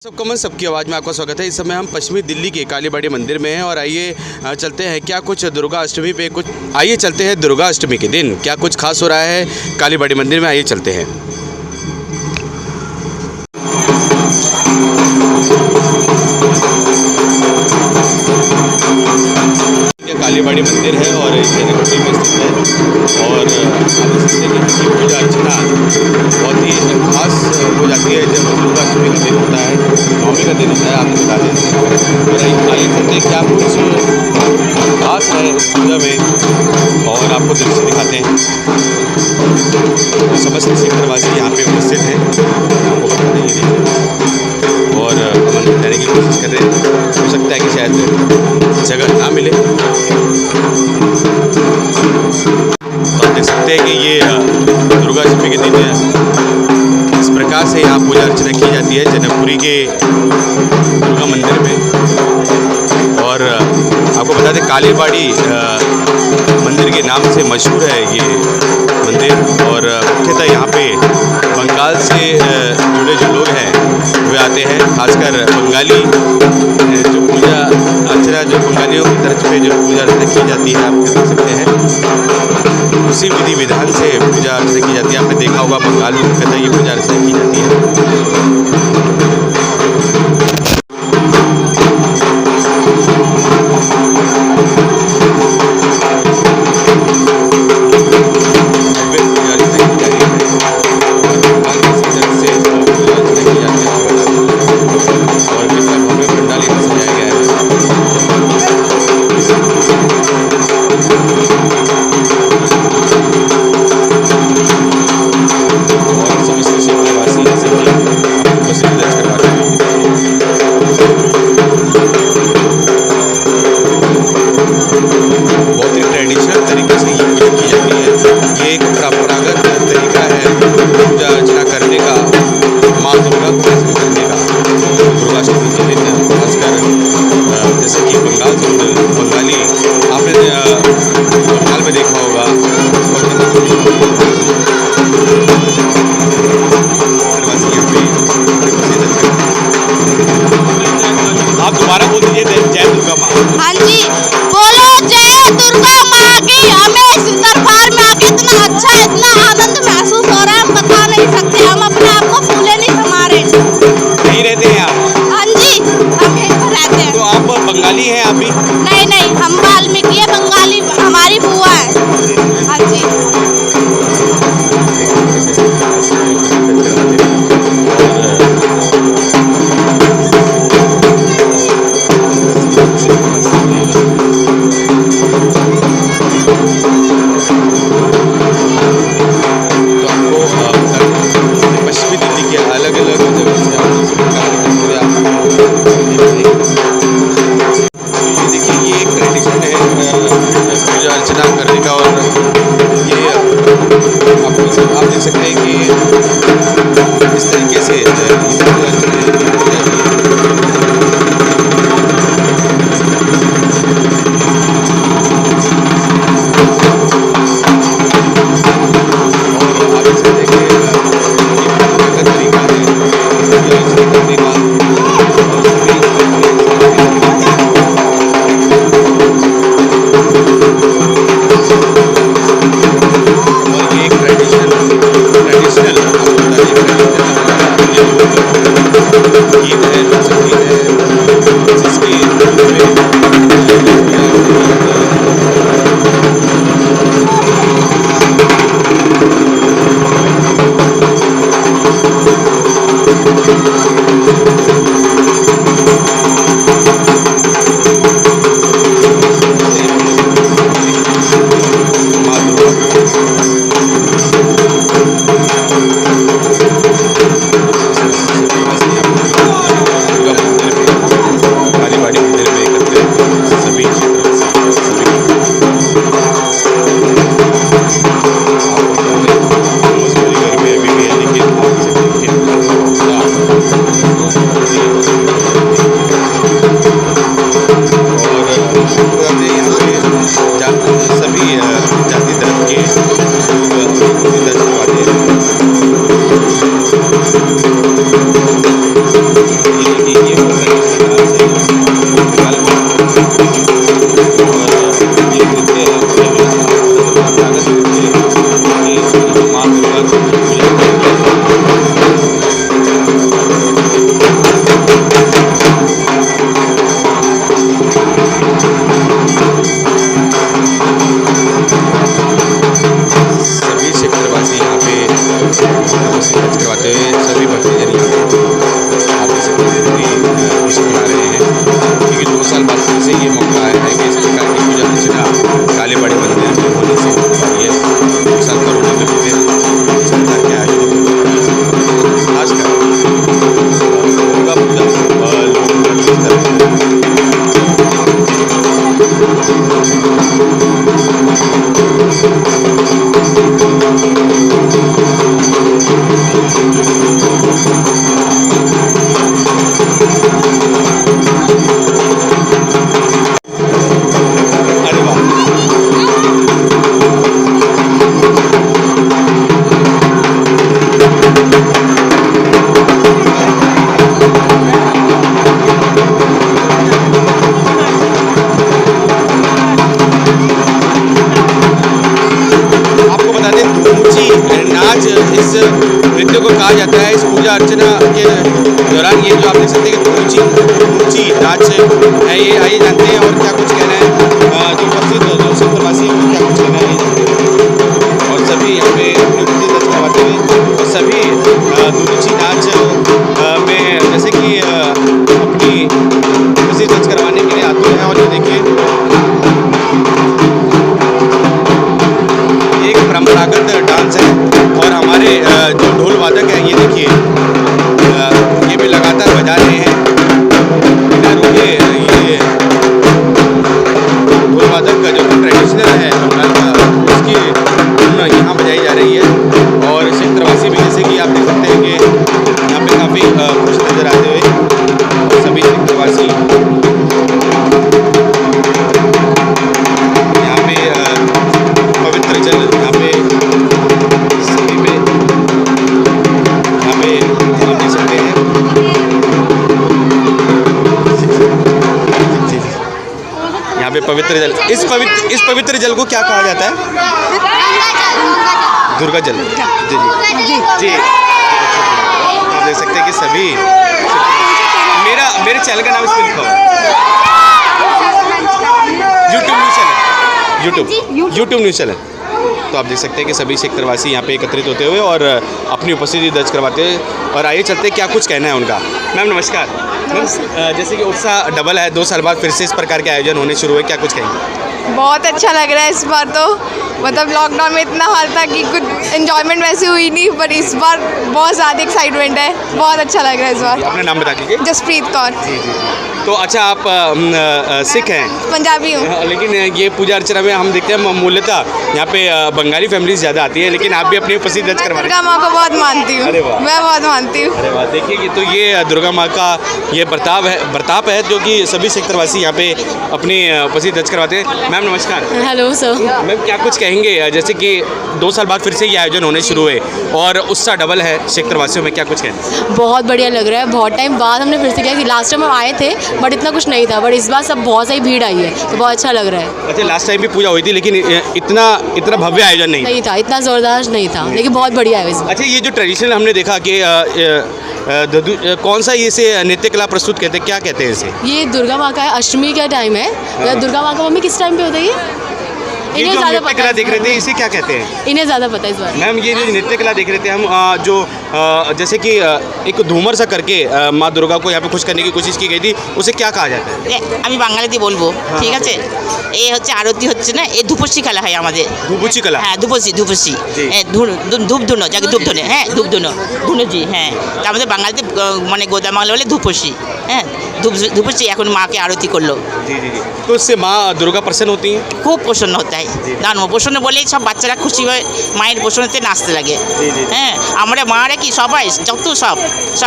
सबको मन सबकी आवाज़ में आपका स्वागत है। इस समय हम पश्चिमी दिल्ली के कालीबाड़ी मंदिर में हैं और आइए चलते हैं क्या कुछ दुर्गा अष्टमी पे कुछ आइए चलते हैं दुर्गा अष्टमी के दिन क्या कुछ खास हो रहा है कालीबाड़ी मंदिर में। आइए चलते हैं। कालीबाड़ी मंदिर है और जनकपुरी में स्थित है और आप देख सकते हैं कि पूजा अर्चना बहुत ही खास हो जाती है जब दुर्गा अष्टमी का दिन होता है, नवमी का दिन होता है। आपको बता दें और आइए चलते हैं क्या कुछ खास है इस पूजा में और आपको दृश्य दिखाते हैं। समस्त क्षेत्रवासी यहाँ पे उपस्थित हैं, आपको बता दें और मंदिर जाने की कोशिश कर रहे हैं। हो सकता है कि शायद जगह ना मिले तो आप देख सकते हैं कि ये दुर्गा अष्टमी के दिन इस प्रकार से यहाँ पूजा अर्चना की जाती है जनकपुरी के दुर्गा मंदिर में। और आपको बता दें कालीबाड़ी मंदिर के नाम से मशहूर है ये मंदिर और मुख्यतः यहाँ पे बंगाल से जुड़े जो लोग हैं वे आते हैं, खासकर बंगाली जो पूजा अर्चना जो बंगालियों की तरफ पे जो पूजा अर्चना की जाती है आप देख सकते हैं उसी विधि विधान से पूजा अर्चना की जाती है। आपने देखा होगा बंगाल में मुख्यतः ये पूजा अर्चना की जाती है। हाँ जी, बोलो जय दुर्गा माँ की। हमें इस दरबार में आके इतना अच्छा इतना आनंद महसूस हो रहा है, हम बता नहीं सकते। हम अपने आप को फूले नहीं समा रहे। यहीं रहते हैं आप? हाँ जी, हम यहीं पर रहते हैं। तो आप बंगाली हैं आप भी? नहीं नहीं, हम वाल्मीकि है, बंगाली हमारी बुआ है। हाँ जी। अर्चना करने का और ये आप देख सकते हैं कि इस तरीके से पूरी खुशी मना रहे हैं, क्योंकि 2 साल बाद फिर से ये मौका आया है कि इस प्रकार की पूजा अर्चना कालीबाड़ी मंदिर में होने से हो पा रही है। 2 साल कोरोना में बीते, इस प्रकार के आयोजन खासकर दुर्गा पूजा लोग मिस कर रहे हैं। अरे वाह! आपको बता दें, धूमची नाच इस नृत्य को कहा जाता है। इस पूजा अर्चना के दौरान ये जो आप देख सकते हैं कि धूमची नाच है, ये आइए जानते हैं और क्या कुछ कहना है जो प्रसिद्ध जो क्षेत्रवासी हैं उनको क्या कुछ कहना है ये जानते हैं। और सभी यहाँ पे अपनी खुशी दर्ज करवाते हुए और सभी धूमची नाच में जैसे कि अपनी खुशी दर्ज करवाने के लिए आते हैं। और ये देखिए, एक परंपरागत डांस है और हमारे जो ढोल वादक हैं, ये देखिए ये भी लगातार बजा रहे हैं बिना रुके। ये ढोल वादक का जो ट्रेडिशनल है बंगाल का, उसकी धुन यहाँ बजाई जा रही है। और क्षेत्रवासी भी जैसे कि आप देख सकते हैं कि यहाँ पे काफ़ी खुश नजर आते हुए सभी क्षेत्रवासी यहाँ पे पवित्र जल यहाँ पे सभी पे यहाँ पे आप देख सकते हैं। यहाँ पे पवित्र जल, इस पवित्र जल को क्या कहा जाता है? दुर्गा जल। जी जी जी। आप देख सकते हैं कि सभी मेरे चैनल का नाम इस पर लिखा हुआ है, यूट्यूब न्यूज़ चैनल। तो आप देख सकते हैं कि सभी क्षेत्रवासी यहाँ पे एकत्रित होते हुए और अपनी उपस्थिति दर्ज करवाते हैं। और आइए चलते हैं क्या कुछ कहना है उनका। मैम नमस्कार। मैम जैसे कि उत्साह डबल है, 2 साल बाद फिर से इस प्रकार के आयोजन होने शुरू हुए, क्या कुछ कहेंगे? बहुत अच्छा लग रहा है इस बार तो। मतलब लॉकडाउन में इतना हाल था कि कुछ एंजॉयमेंट वैसे हुई नहीं, पर इस बार बहुत ज़्यादा एक्साइटमेंट है। बहुत अच्छा लग रहा है इस बार। अपना नाम बता दीजिए। जसप्रीत कौर। जी जी। तो अच्छा, आप सिख हैं? पंजाबी हूँ। लेकिन ये पूजा अर्चना में हम देखते हैं मूल्यतः यहाँ पे बंगाली फैमिलीज ज़्यादा आती है, लेकिन आप भी अपनी उपस्थिति दर्ज करवा रहे हैं। दुर्गा माँ को बहुत मानती हूँ। अरे वाह। मैं बहुत मानती हूँ। अरे वाह, देखिए कि तो ये दुर्गा माँ का ये बर्ताव है जो कि सभी क्षेत्रवासी यहाँ पे अपनी उपस्थिति दर्ज करवाते हैं। मैम नमस्कार। Hello sir. मैम क्या कुछ कहेंगे, जैसे कि 2 साल बाद फिर से ये आयोजन होने शुरू हुए और उत्साह डबल है क्षेत्रवासियों में, क्या कुछ कहेंगे? बहुत बढ़िया लग रहा है। बहुत टाइम बाद हमने फिर से किया कि लास्ट टाइम हम आए थे बट इतना कुछ नहीं था, बट इस बार सब बहुत सही भीड़ आई है तो बहुत अच्छा लग रहा है। अच्छा, लास्ट टाइम भी पूजा हुई थी लेकिन इतना भव्य आयोजन नहीं था, इतना ज़ोरदार नहीं था, लेकिन बहुत बढ़िया है इस बार। अच्छा, ये जो ट्रेडिशनल हमने देखा कि कौन सा इसे नृत्य कला प्रस्तुत कहते हैं, क्या कहते हैं इसे? ये दुर्गा माँ का है, अष्टमी का टाइम है। दुर्गा माँ का मम्मी किस टाइम पे होता है ये? ये जो नृत्य कला देख रहे थे इसे क्या कहते हैं? इन्हें ज़्यादा पता है इस बार। मैम ये जो नृत्य कला देख रहे थे हम, जो जैसे कि एक धूमर सा करके माँ दुर्गा को यहाँ पे खुश करने की कोशिश की गई थी, उसे क्या कहा जाता है? আমি বাঙালিতে বলবো, ঠিক আছে? এই হচ্ছে আরতি হচ্ছে না, এই ধূপসী খেলা হয় আমাদের। ধুপুচি কলা। হ্যাঁ ধূপসী জি। ধূপ ধুনো, যাকে ধূপ ধুনে, হ্যাঁ ধূপ ধুনো, ধুনুজি, হ্যাঁ। তা আমাদের বাঙালিতে মানে গোদা বাংলা বলে ধূপসী, হ্যাঁ ধূপসী এখন মাকে আরতি করলো। जी जी जी। तो उससे माँ दुर्गा प्रसन्न होती हैं? খুব প্রসন্ন হতে হয়, দারুণ প্রসন্ন বলেই সব বাচ্চারা খুশি হয়ে মায়ের প্রসন্নতে নাচতে লাগে। হ্যাঁ আমরা মারা কি সবাই যত সব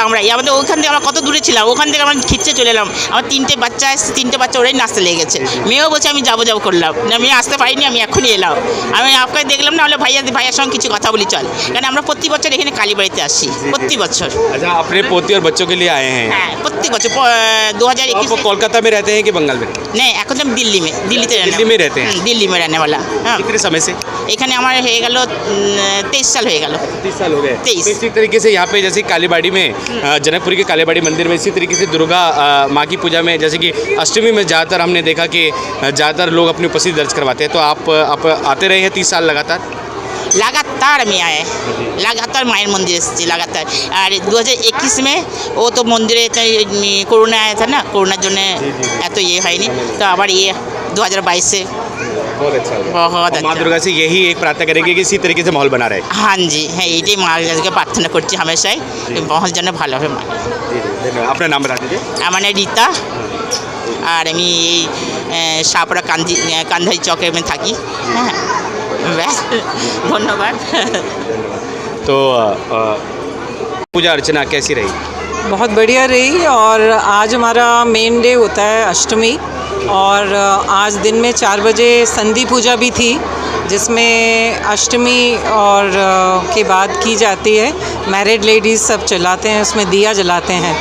আমরা আমাদের ওখান থেকে আমরা কত দূরে ছিলাম, ওখান থেকে আমরা খিচ্ছে চলে এলাম। আমার 3টে বাচ্চা এসছে, 3টে বাচ্চা ওরাই নাচতে লেগে গেছে। মেয়েও বলছে আমি যাবো করলাম না, আমি আসতে পারিনি, আমি এখনই এলাম। আমি আপনাকে দেখলাম না হলে ভাইয়ার সঙ্গে কিছু কথা বলি চল, কারণ আমরা প্রতি বছর এখানে কালীবাড়িতে আসি, প্রতি বছর। अच्छा, अपने पोती और बच्चों के लिए आए हैं? হ্যাঁ প্রত্যেক বছর 2021 आप कोलकाता में रहते हैं कि बंगाल में? नहीं এখন তো আমি দিল্লিতে दिल्ली में रहते हैं? दिल्ली में रहने वाला। हाँ कितने समय से? এখানে আমার হয়ে গেল 23 साल হয়ে গেল। 30 साल हो गए। 23। तो इसी तरीके से यहाँ पे जैसे कालीबाड़ी में जनकपुरी के कालीबाड़ी मंदिर में इसी तरीके से दुर्गा माँ की पूजा में जैसे कि अष्टमी में ज़्यादातर हमने देखा कि ज़्यादातर लोग अपनी उपस्थिति दर्ज करवाते हैं, तो आप आते रहे हैं 30 साल लगातार? লাগাতার আমি আয় লাগাতার মায়ের মন্দির এসেছি লাগাতার। আর 2021 में वो तो মন্দিরে कोरोना आया था ना, कोरोनाর जন্য এত ইয়ে হয়নি, তো আবার ये 2022 से बहुत अच्छा बहुत माँ अच्छा। दुर्गा से यही एक प्रार्थना करेंगे कि इसी तरीके से माहौल बना रहे। हाँ जी, হ্যাঁ এইটাই মার কাছে প্রার্থনা করছি হামেশাই বহুত যেন ভালো হবে। धन्यवाद। अपना नाम बता दीजिए। আমার নাম রীতা, আর আমি এই সাপড়া কান্ধাই চকে আমি থাকি। হ্যাঁ ব্যাস, ধন্যবাদ। तो पूजा अर्चना कैसी रही? बहुत बढ़िया रही। और आज हमारा मेन डे होता है अष्टमी, और आज दिन में 4 बजे संधि पूजा भी थी, जिसमें अष्टमी और के बाद की जाती है। मैरिड लेडीज़ सब चलाते हैं, उसमें दिया जलाते हैं।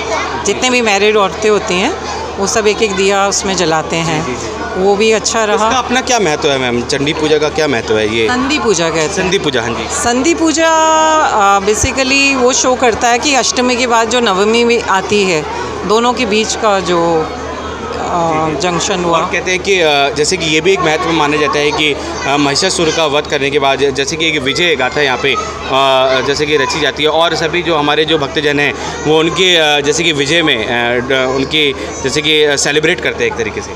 जितने भी मैरिड औरतें होती हैं वो सब एक एक दिया उसमें जलाते हैं। वो भी अच्छा रहा। इसका अपना क्या महत्व है मैम? चंडी पूजा का क्या महत्व है? ये संधि पूजा कहते हैं। संधि पूजा, हाँ जी। संधि पूजा बेसिकली वो शो करता है कि अष्टमी के बाद जो नवमी में आती है, दोनों के बीच का जो जंक्शन हुआ। और कहते हैं कि जैसे कि ये भी एक महत्व माना जाता है कि महिषासुर का वध करने के बाद जैसे कि एक विजय गाथा यहाँ पे जैसे कि रची जाती है, और सभी जो हमारे जो भक्तजन हैं वो उनके जैसे कि विजय में उनकी जैसे कि सेलिब्रेट करते हैं एक तरीके से।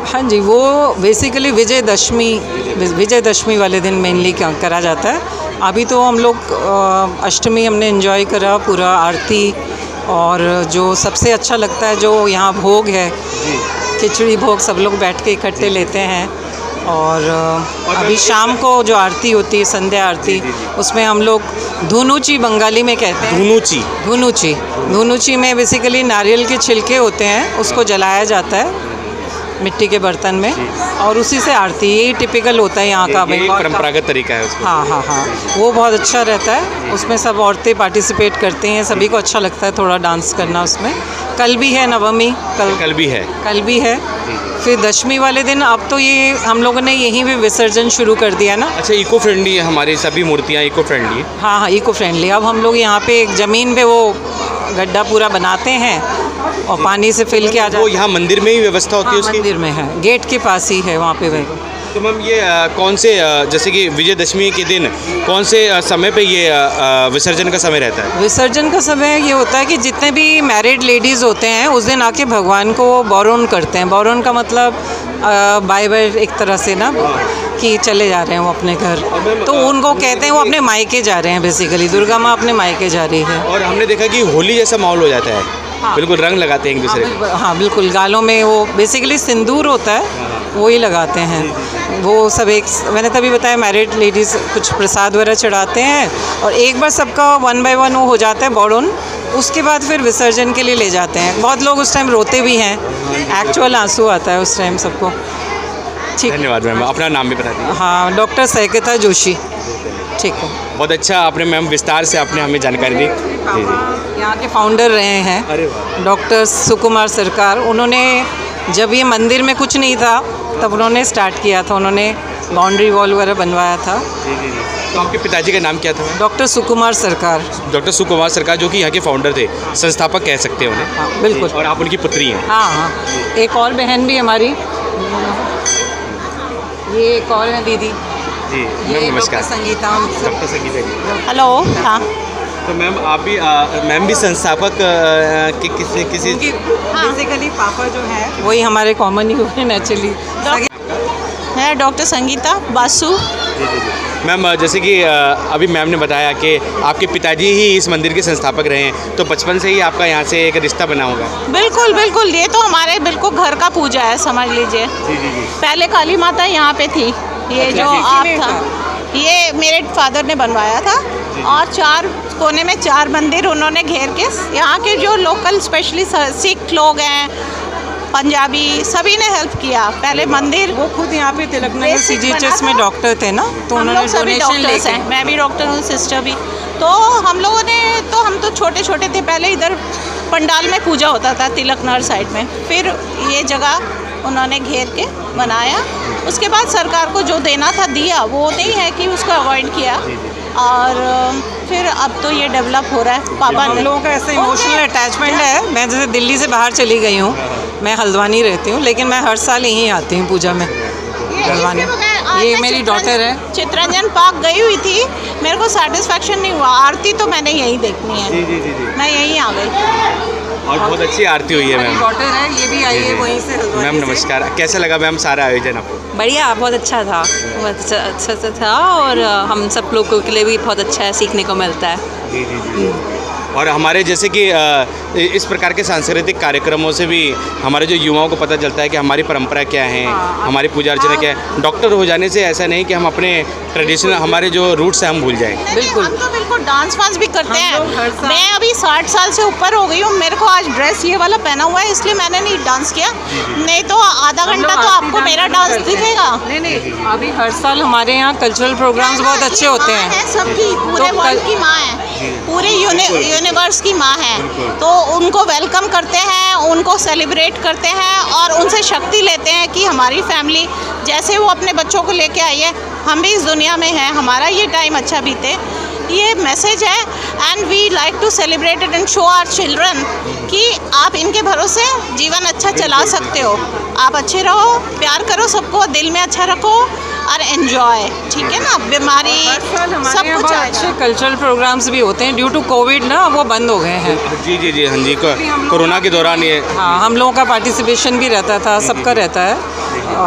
हाँ जी, वो बेसिकली विजयदशमी वाले दिन मेनली करा जाता है। अभी तो हम लोग अष्टमी हमने एंजॉय करा पूरा, आरती, और जो सबसे अच्छा लगता है जो यहाँ भोग है, खिचड़ी भोग सब लोग बैठ के इकट्ठे लेते हैं। और अभी शाम को जो आरती होती है, संध्या आरती, उसमें हम लोग धुनुची बंगाली में कहते हैं। धुनुची में बेसिकली नारियल के छिलके होते हैं, उसको जलाया जाता है मिट्टी के बर्तन में, और उसी से आरती, यही टिपिकल होता है यहाँ का बंगाल का परंपरागत तरीका है उसका। हाँ, वो बहुत अच्छा रहता है। उसमें सब औरतें पार्टिसिपेट करती हैं, सभी को अच्छा लगता है थोड़ा डांस करना उसमें। कल भी है नवमी, कल भी है। फिर दशमी वाले दिन अब तो ये हम लोगों ने यहीं भी विसर्जन शुरू कर दिया ना। अच्छा, इको फ्रेंडली है, हमारी सभी मूर्तियाँ इको फ्रेंडली है। हाँ, इको फ्रेंडली। अब हम लोग यहाँ पे एक ज़मीन पे वो गड्ढा पूरा बनाते हैं और पानी से फिल के आ जाता वो यहाँ मंदिर में ही व्यवस्था होती है उसकी? मंदिर में है, गेट के पास ही है वहाँ पे। तो मैम ये कौन से जैसे कि विजयदशमी के दिन कौन से समय पे ये विसर्जन का समय रहता है? विसर्जन का समय ये होता है कि जितने भी मैरिड लेडीज़ होते हैं उस दिन आके भगवान को बौरोन करते हैं। बौरोन का मतलब बाय बाय एक तरह से ना, कि चले जा रहे हैं वो अपने घर, तो उनको कहते हैं वो अपने मायके जा रहे हैं। बेसिकली दुर्गा माँ अपने मायके जा रही है। और हमने देखा कि होली जैसा माहौल हो जाता है। हाँ। बिल्कुल रंग लगाते हैं एक दूसरे को। हाँ बिल्कुल, गालों में वो बेसिकली सिंदूर होता है, वो ही लगाते हैं। वो सब एक, मैंने तभी बताया, मैरिड लेडीज़ कुछ प्रसाद वगैरह चढ़ाते हैं, और एक बार सबका 1 by 1 वो हो जाता है बौरोन, उसके बाद फिर विसर्जन के लिए ले जाते हैं। बहुत लोग उस टाइम रोते भी हैं, एक्चुअल आंसू आता है उस टाइम सबको। ठीक, धन्यवाद मैम। अपना नाम भी बता दीजिए। हाँ, डॉक्टर सैकता जोशी। ठीक है, बहुत अच्छा आपने मैम विस्तार से आपने हमें जानकारी दी। जी। यहाँ के फाउंडर रहे हैं डॉक्टर सुकुमार सरकार। उन्होंने जब ये मंदिर में कुछ नहीं था तब उन्होंने स्टार्ट किया था, उन्होंने बाउंड्री वॉल वगैरह बनवाया था। तो आपके पिताजी का नाम क्या था? डॉक्टर सुकुमार सरकार। डॉक्टर सुकुमार सरकार, जो कि यहाँ के फाउंडर थे, संस्थापक कह सकते हैं उन्हें। हाँ बिल्कुल। और आप उनकी पुत्री हैं। हाँ, एक और बहन भी हमारी, ये एक और है दीदी, जी ये मैम नमस्कार। डॉक्टर संगीता। डॉक्टर संगीता जी। हेलो। हाँ, तो मैम आप भी मैम भी संस्थापक के किसी बेसिकली पापा जो है वही हमारे कॉमन ही हुए नेचुरली। है डॉक्टर संगीता बासु। मैम जैसे कि अभी मैम ने बताया कि आपके पिताजी ही इस मंदिर के संस्थापक रहे हैं, तो बचपन से ही आपका यहाँ से एक रिश्ता बना होगा। बिल्कुल बिल्कुल, ये तो हमारे बिल्कुल घर का पूजा है, समझ लीजिए। पहले काली माता यहाँ पे थी, ये अच्छा, जो आप था, ये मेरे फादर ने बनवाया था। और 4 कोने में 4 मंदिर उन्होंने घेर के, यहाँ के जो लोकल स्पेशली सिख लोग हैं, पंजाबी, सभी ने हेल्प किया। पहले मंदिर, वो खुद यहाँ पे तिलकनगर CGHS में डॉक्टर थे ना, तो हम उन्होंने लोग सभी डोनेशन डॉक्टर्स लेके। हैं, मैं भी डॉक्टर हूँ, सिस्टर भी। तो हम लोगों ने, तो हम तो छोटे छोटे थे, पहले इधर पंडाल में पूजा होता था तिलकनगर साइड में, फिर ये जगह उन्होंने घेर के बनाया। उसके बाद सरकार को जो देना था दिया, वो नहीं है कि उसको अवॉइड किया। और फिर अब तो ये डेवलप हो रहा है। पापा हम लोगों का ऐसे इमोशनल अटैचमेंट है। मैं जैसे दिल्ली से बाहर चली गई हूँ, मैं हल्द्वानी रहती हूँ, लेकिन मैं हर साल यहीं आती हूँ पूजा में। गलवानी। ये मेरी डॉटर है। चित्रंजन पार्क गई हुई थी, मेरे को सेटिस्फेक्शन नहीं हुआ। आरती तो मैंने यहीं देखनी है। जी जी जी जी। मैं यहीं आ गई। और बहुत अच्छी आरती हुई है मैम। डॉटर है, ये भी आई है वहीं से। मैम नमस्कार, कैसा लगा मैम सारा आयोजन आपको? बढ़िया, बहुत अच्छा था, बहुत अच्छा था। और हम सब लोगों के लिए भी बहुत अच्छा है, सीखने को मिलता है। जी जी जी। और हमारे जैसे कि इस प्रकार के सांस्कृतिक कार्यक्रमों से भी हमारे जो युवाओं को पता चलता है कि हमारी परंपरा क्या है, हमारी पूजा अर्चना क्या है। डॉक्टर हो जाने से ऐसा नहीं कि हम अपने ट्रेडिशनल हमारे जो रूट्स हैं हम भूल जाएं। बिल्कुल, हम तो बिल्कुल डांस वांस भी करते हैं। मैं अभी 60 साल से ऊपर हो गई हूँ, मेरे को आज ड्रेस ये वाला पहना हुआ है इसलिए मैंने नहीं डांस किया, नहीं तो आधा घंटा तो आपको मेरा डांस दिखेगा। नहीं, अभी हर साल हमारे यहाँ कल्चरल प्रोग्राम्स बहुत अच्छे होते हैं। सबकी पूरे वर्ल्ड की माँ है, पूरे यूनिवर्स की माँ है, तो उनको वेलकम करते हैं, उनको सेलिब्रेट करते हैं और उनसे शक्ति लेते हैं कि हमारी फैमिली जैसे वो अपने बच्चों को लेके आई है, हम भी इस दुनिया में हैं, हमारा ये टाइम अच्छा बीते, ये मैसेज है। And we like to celebrate it and show our children कि आप इनके भरोसे जीवन अच्छा चला सकते हो। आप अच्छे रहो, प्यार करो सबको, दिल में अच्छा रखो और एंजॉय, ठीक है ना। बीमारी सब कुछ अच्छे कल्चरल प्रोग्राम्स भी होते हैं। ड्यू टू कोविड ना वो बंद हो गए हैं। जी जी जी। हाँ जी, कोरोना के दौरान ये हाँ, हम लोगों का पार्टिसिपेशन भी रहता था, सबका रहता है,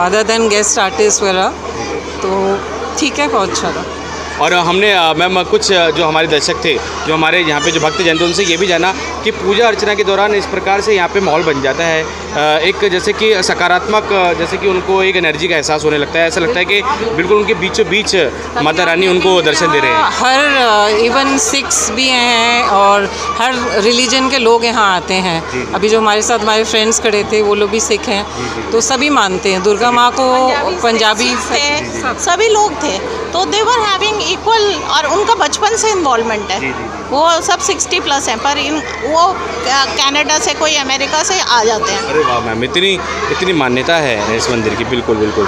अदर देन गेस्ट आर्टिस्ट वगैरह, तो ठीक है, बहुत अच्छा था। और हमने मैम कुछ जो हमारे दर्शक थे, जो हमारे यहाँ पे जो भक्तजन थे, उनसे ये भी जाना कि पूजा अर्चना के दौरान इस प्रकार से यहाँ पे माहौल बन जाता है, एक जैसे कि सकारात्मक, जैसे कि उनको एक एनर्जी का एहसास होने लगता है। ऐसा लगता है कि बिल्कुल उनके बीचों बीच माता रानी उनको दर्शन दे रहे हैं। हर इवन सिख्स भी हैं और हर रिलीजन के लोग यहाँ आते हैं। अभी जो हमारे साथ हमारे फ्रेंड्स खड़े थे वो लोग भी सिख हैं, तो सभी मानते हैं दुर्गा माँ को। पंजाबी थे, सभी लोग थे, तो दे वर हैविंग इक्वल, और उनका बचपन से इन्वॉल्वमेंट है। वो सब 60+ हैं, पर वो कनाडा से, कोई अमेरिका से आ जाते हैं। अरे वाह मैम, इतनी मान्यता है इस मंदिर की। बिल्कुल बिल्कुल।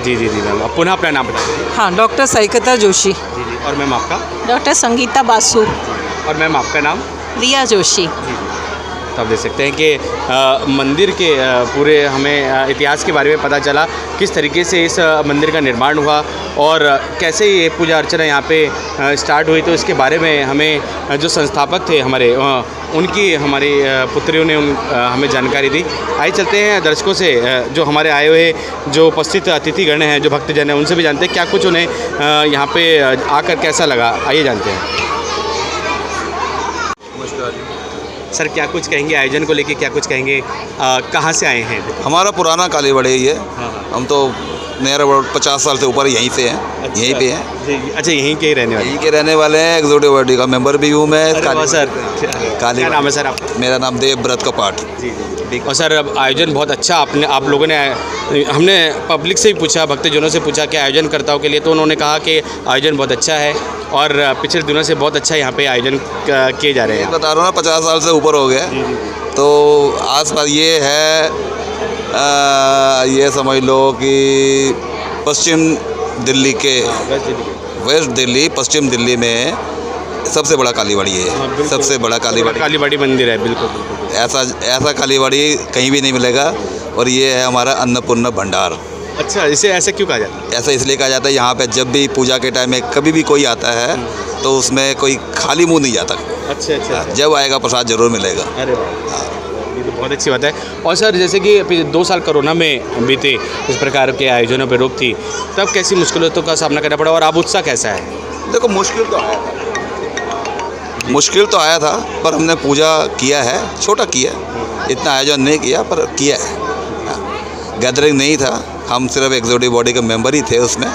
जी जी जी मैम, अब पुनः अपना नाम बता दीजिए। हाँ, डॉक्टर साइकता जोशी। जी जी। और मैम आपका? डॉक्टर संगीता बासु। और मैम आपका नाम? रिया जोशी। तो आप देख सकते हैं कि मंदिर के पूरे हमें इतिहास के बारे में पता चला, किस तरीके से इस मंदिर का निर्माण हुआ और कैसे ये पूजा अर्चना यहाँ पे स्टार्ट हुई। तो इसके बारे में हमें जो संस्थापक थे हमारे, उनकी हमारी पुत्रियों ने हमें जानकारी दी। आइए चलते हैं दर्शकों से, जो हमारे आए हुए जो उपस्थित अतिथिगण हैं, जो भक्तजन हैं, उनसे भी जानते हैं क्या कुछ उन्हें यहाँ पे आकर कैसा लगा। आइए जानते हैं। सर, क्या कुछ कहेंगे आयोजन को लेके, क्या कुछ कहेंगे, कहाँ से आए हैं? हमारा पुराना कालीबाड़ी ही है। हम तो नियर अबाउट 50 साल से ऊपर यहीं से हैं। अच्छा, यहीं पे हैं। अच्छा, यहीं के ही रहने वाले? यहीं के रहने वाले हैं। एग्जीक्यूटिव बॉडी का मेंबर भी हूँ मैं। सर, काली, क्या नाम है सर आपका? मेरा नाम देवव्रत कपाट। जी जी। और सर, अब आयोजन बहुत अच्छा आप लोगों ने, हमने पब्लिक से भी पूछा, भक्तजनों से पूछा कि आयोजनकर्ताओं के लिए, तो उन्होंने कहा कि आयोजन बहुत अच्छा है और पिछले दिनों से बहुत अच्छा यहाँ पे आयोजन किए जा रहे हैं। बता रहा हूँ ना, 50 साल से ऊपर हो गया। तो आसपास ये है, ये समझ लो कि पश्चिम दिल्ली के, वेस्ट दिल्ली, पश्चिम दिल्ली में सबसे बड़ा कालीबाड़ी है। सबसे बड़ा कालीबाड़ी मंदिर है। बिल्कुल। ऐसा कालीबाड़ी कहीं भी नहीं मिलेगा। और ये है हमारा अन्नपूर्णा भंडार। अच्छा, इसे ऐसे क्यों कहा जाता है? ऐसा इसलिए कहा जाता है, यहाँ पे जब भी पूजा के टाइम में कभी भी कोई आता है तो उसमें कोई खाली मुंह नहीं जाता। अच्छा। जब आएगा प्रसाद जरूर मिलेगा। अरे वाह, ये तो बहुत अच्छी बात है। और सर, जैसे कि 2 साल कोरोना में बीते, इस प्रकार के आयोजनों पर रोक थी, तब कैसी मुश्किलों का सामना करना पड़ा और अब उत्साह कैसा है? देखो, मुश्किल तो आया था, पर हमने पूजा किया है। छोटा किया, इतना आयोजन नहीं किया, पर किया है। गैदरिंग नहीं था, हम सिर्फ एग्जीक्यूटिव बॉडी के मेंबर ही थे उसमें,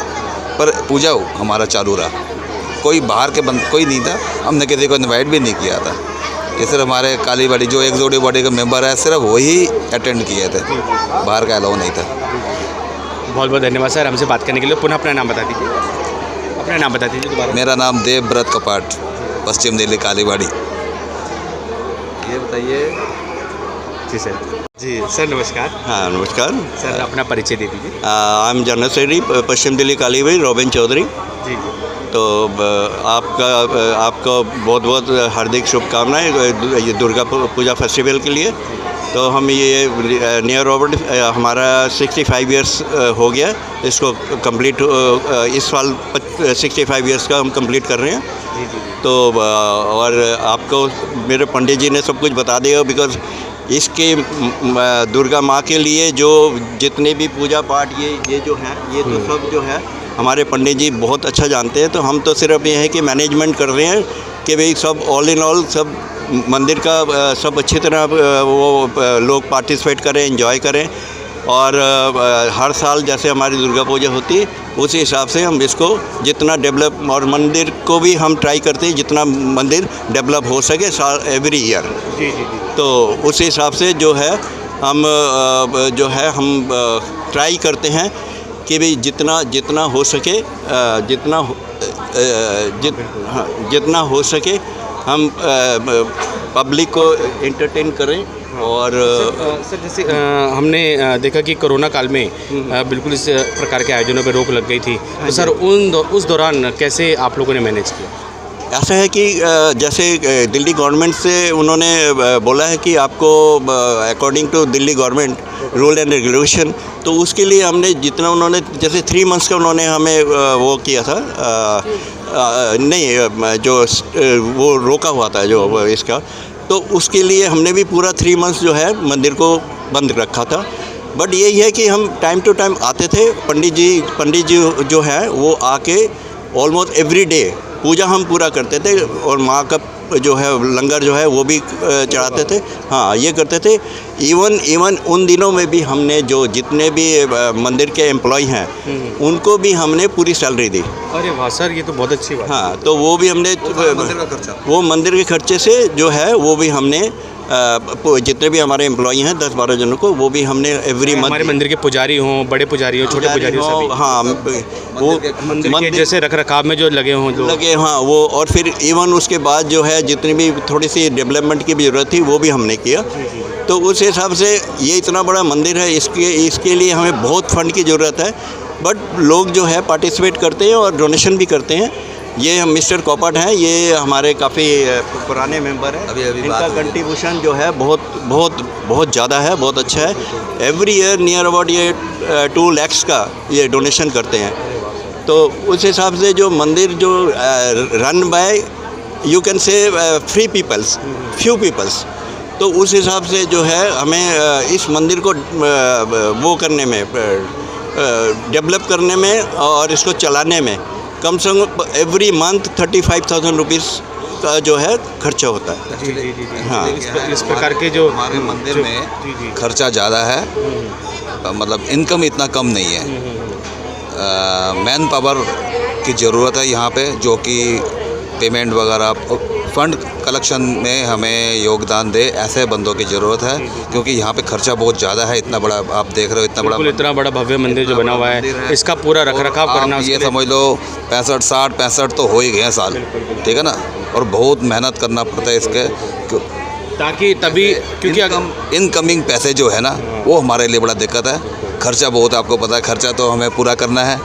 पर पूजा हमारा चालू रहा। कोई बाहर के कोई नहीं था, हमने किसी को इनवाइट भी नहीं किया था। ये सिर्फ हमारे कालीबाड़ी जो एग्जीक्यूटिव बॉडी के मेंबर है, सिर्फ वही अटेंड किए थे, बाहर का अलाउ नहीं था। बहुत बहुत धन्यवाद सर, हमसे बात करने के लिए। पुनः अपना नाम बता दीजिए। अपना नाम बता दीजिए दोबारा। मेरा नाम देवव्रत कपाट, पश्चिम दिल्ली कालीबाड़ी। ये बताइए। जी सर। जी सर, नमस्कार। हाँ, नमस्कार सर, अपना परिचय दे दीजिए। I am general secretary Paschim Delhi Kalibari, Robin Chowdhury. जी। तो आपका बहुत बहुत हार्दिक शुभकामनाएं ये दुर्गा पूजा फेस्टिवल के लिए। तो हम ये नियर अबाउट हमारा 65 इयर्स हो गया इसको कंप्लीट, इस साल 65 इयर्स का हम कंप्लीट कर रहे हैं। तो और आपको मेरे पंडित जी ने सब कुछ बता दिया, बिकॉज़ इसके दुर्गा माँ के लिए जो जितने भी पूजा पाठ ये जो है ये तो सब जो है हमारे पंडित जी बहुत अच्छा जानते हैं। तो हम तो सिर्फ ये है कि मैनेजमेंट कर रहे हैं कि भाई सब ऑल इन ऑल सब मंदिर का सब अच्छी तरह वो लोग पार्टिसिपेट करें, एंजॉय करें। और हर साल जैसे हमारी दुर्गा पूजा होती है उसी हिसाब से हम इसको जितना डेवलप, और मंदिर को भी हम ट्राई करते हैं जितना मंदिर डेवलप हो सके एवरी ईयर। तो उस हिसाब से जो है हम ट्राई करते हैं कि भाई जितना हो सके जितना हो सके हम पब्लिक को एंटरटेन करें। और सर जैसे हमने देखा कि कोरोना काल में बिल्कुल इस प्रकार के आयोजनों पर रोक लग गई थी, तो सर उस दौरान कैसे आप लोगों ने मैनेज किया? ऐसा है कि जैसे दिल्ली गवर्नमेंट से उन्होंने बोला है कि आपको according to Delhi government rule and regulation, तो उसके लिए हमने जितना उन्होंने जैसे 3 मंथ्स का उन्होंने हमें वो किया था, नहीं जो वो रोका हुआ था जो इसका, तो उसके लिए हमने भी पूरा 3 मंथ्स जो है मंदिर को बंद रखा था। बट यही है कि हम टाइम टू टाइम आते थे, पंडित जी जो है वो आके ऑलमोस्ट एवरी डे पूजा हम पूरा करते थे, और माँ का जो है लंगर जो है वो भी चढ़ाते थे। हाँ, ये करते थे। इवन उन दिनों में भी हमने जो जितने भी मंदिर के एम्प्लॉय हैं उनको भी हमने पूरी सैलरी दी। अरे वाह सर, ये तो बहुत अच्छी बात। हाँ, तो वो भी हमने वो मंदिर के खर्चे से जो है वो भी हमने जितने भी हमारे एम्प्लॉय हैं 10-12 जनों को, वो भी हमने एवरी मंथ, हमारे मंदिर के पुजारी हों, बड़े पुजारी हों, छोटे पुजारी हों, हाँ, वो मंदिर के जैसे रख रखाव में जो लगे हों हाँ वो, और फिर इवन उसके बाद जो है जितनी भी थोड़ी सी डेवलपमेंट की भी ज़रूरत थी वो भी हमने किया। तो उस हिसाब से ये इतना बड़ा मंदिर है, इसके लिए हमें बहुत फंड की ज़रूरत है। बट लोग जो है पार्टिसिपेट करते हैं और डोनेशन भी करते हैं। ये हम मिस्टर कॉपट हैं, ये हमारे काफ़ी पुराने मेंबर हैं। इनका कंट्रीब्यूशन जो है बहुत ज़्यादा है, बहुत अच्छा है। एवरी ईयर नियर अबाउट ये 2 lakhs का ये डोनेशन करते हैं। तो उस हिसाब से जो मंदिर जो run by you can say few peoples, तो उस हिसाब से जो है हमें इस मंदिर को वो करने में, डेवलप करने में और इसको चलाने में कम से कम एवरी मंथ 35,000 रुपीज़ का जो है खर्चा होता है। हाँ, इस प्रकार के जो हमारे मंदिर में खर्चा ज़्यादा है, मतलब इनकम इतना कम नहीं है। मैन पावर की ज़रूरत है यहाँ पे, जो कि पेमेंट वगैरह फंड कलेक्शन में हमें योगदान दे, ऐसे बंदों की ज़रूरत है, क्योंकि यहाँ पे खर्चा बहुत ज़्यादा है। इतना बड़ा आप देख रहे हो, इतना बड़ा भव्य मंदिर जो बना हुआ है, इसका पूरा रखरखाव करना, ये समझ लो 65 तो हो ही गए हैं साल, ठीक है ना। और बहुत मेहनत करना पड़ता है इसके, ताकि तभी, क्योंकि इनकमिंग पैसे जो है ना वो हमारे लिए बड़ा दिक्कत है। खर्चा बहुत, आपको पता है, खर्चा तो हमें पूरा करना है।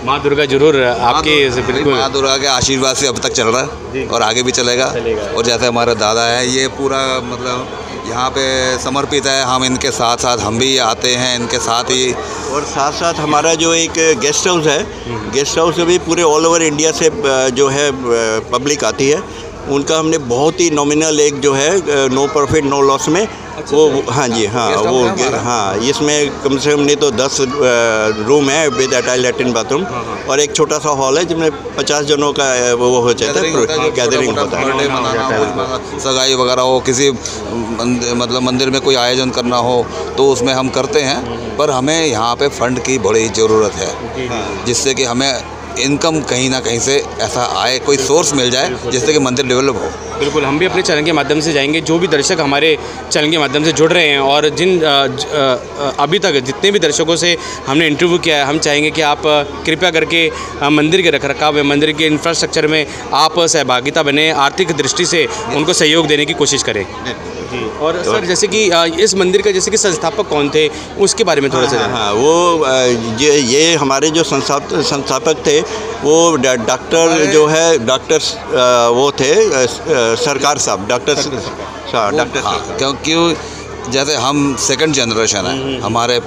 माँ दुर्गा जरूर आपके, बिल्कुल माँ दुर्गा के आशीर्वाद से अब तक चल रहा है और आगे भी चलेगा। और जैसे हमारे दादा है, ये पूरा मतलब यहाँ पे समर्पित है। हम इनके साथ साथ हम भी आते हैं इनके साथ ही, और साथ साथ हमारा जो एक गेस्ट हाउस है, गेस्ट हाउस में भी पूरे ऑल ओवर इंडिया से जो है पब्लिक आती है। उनका हमने बहुत ही नॉमिनल एक जो है नो प्रॉफिट नो लॉस में वो, हाँ जी, हाँ वो, हाँ, इसमें कम से कम नहीं तो 10 रूम है विद अटैच लैट्रिन बाथरूम, और एक छोटा सा हॉल है जिसमें 50 जनों का वो हो जाता है, गैदरिंग होता है। सगाई वगैरह हो, किसी मतलब मंदिर में कोई आयोजन करना हो तो उसमें हम करते हैं। पर हमें यहाँ पे फंड की बड़ी ज़रूरत है, जिससे कि हमें इनकम कहीं ना कहीं से ऐसा आए, कोई सोर्स मिल जाए जिससे कि मंदिर डेवलप हो। बिल्कुल, हम भी अपने चैनल के माध्यम से जाएंगे, जो भी दर्शक हमारे चैनल के माध्यम से जुड़ रहे हैं और जिन अभी तक जितने भी दर्शकों से हमने इंटरव्यू किया है, हम चाहेंगे कि आप कृपया करके मंदिर के रखरखाव में, मंदिर के इंफ्रास्ट्रक्चर में आप सहभागिता बने, आर्थिक दृष्टि से उनको सहयोग देने की कोशिश करें। और सर जैसे कि इस मंदिर का जैसे कि संस्थापक कौन थे, उसके बारे में थोड़ा सा। हाँ, वो ये हमारे जो संस्थापक थे वो डॉक्टर जो है, डॉक्टर वो थे सरकार साहब, डॉक्टर साहब। क्योंकि जैसे हम सेकंड जनरेशन है, हमारे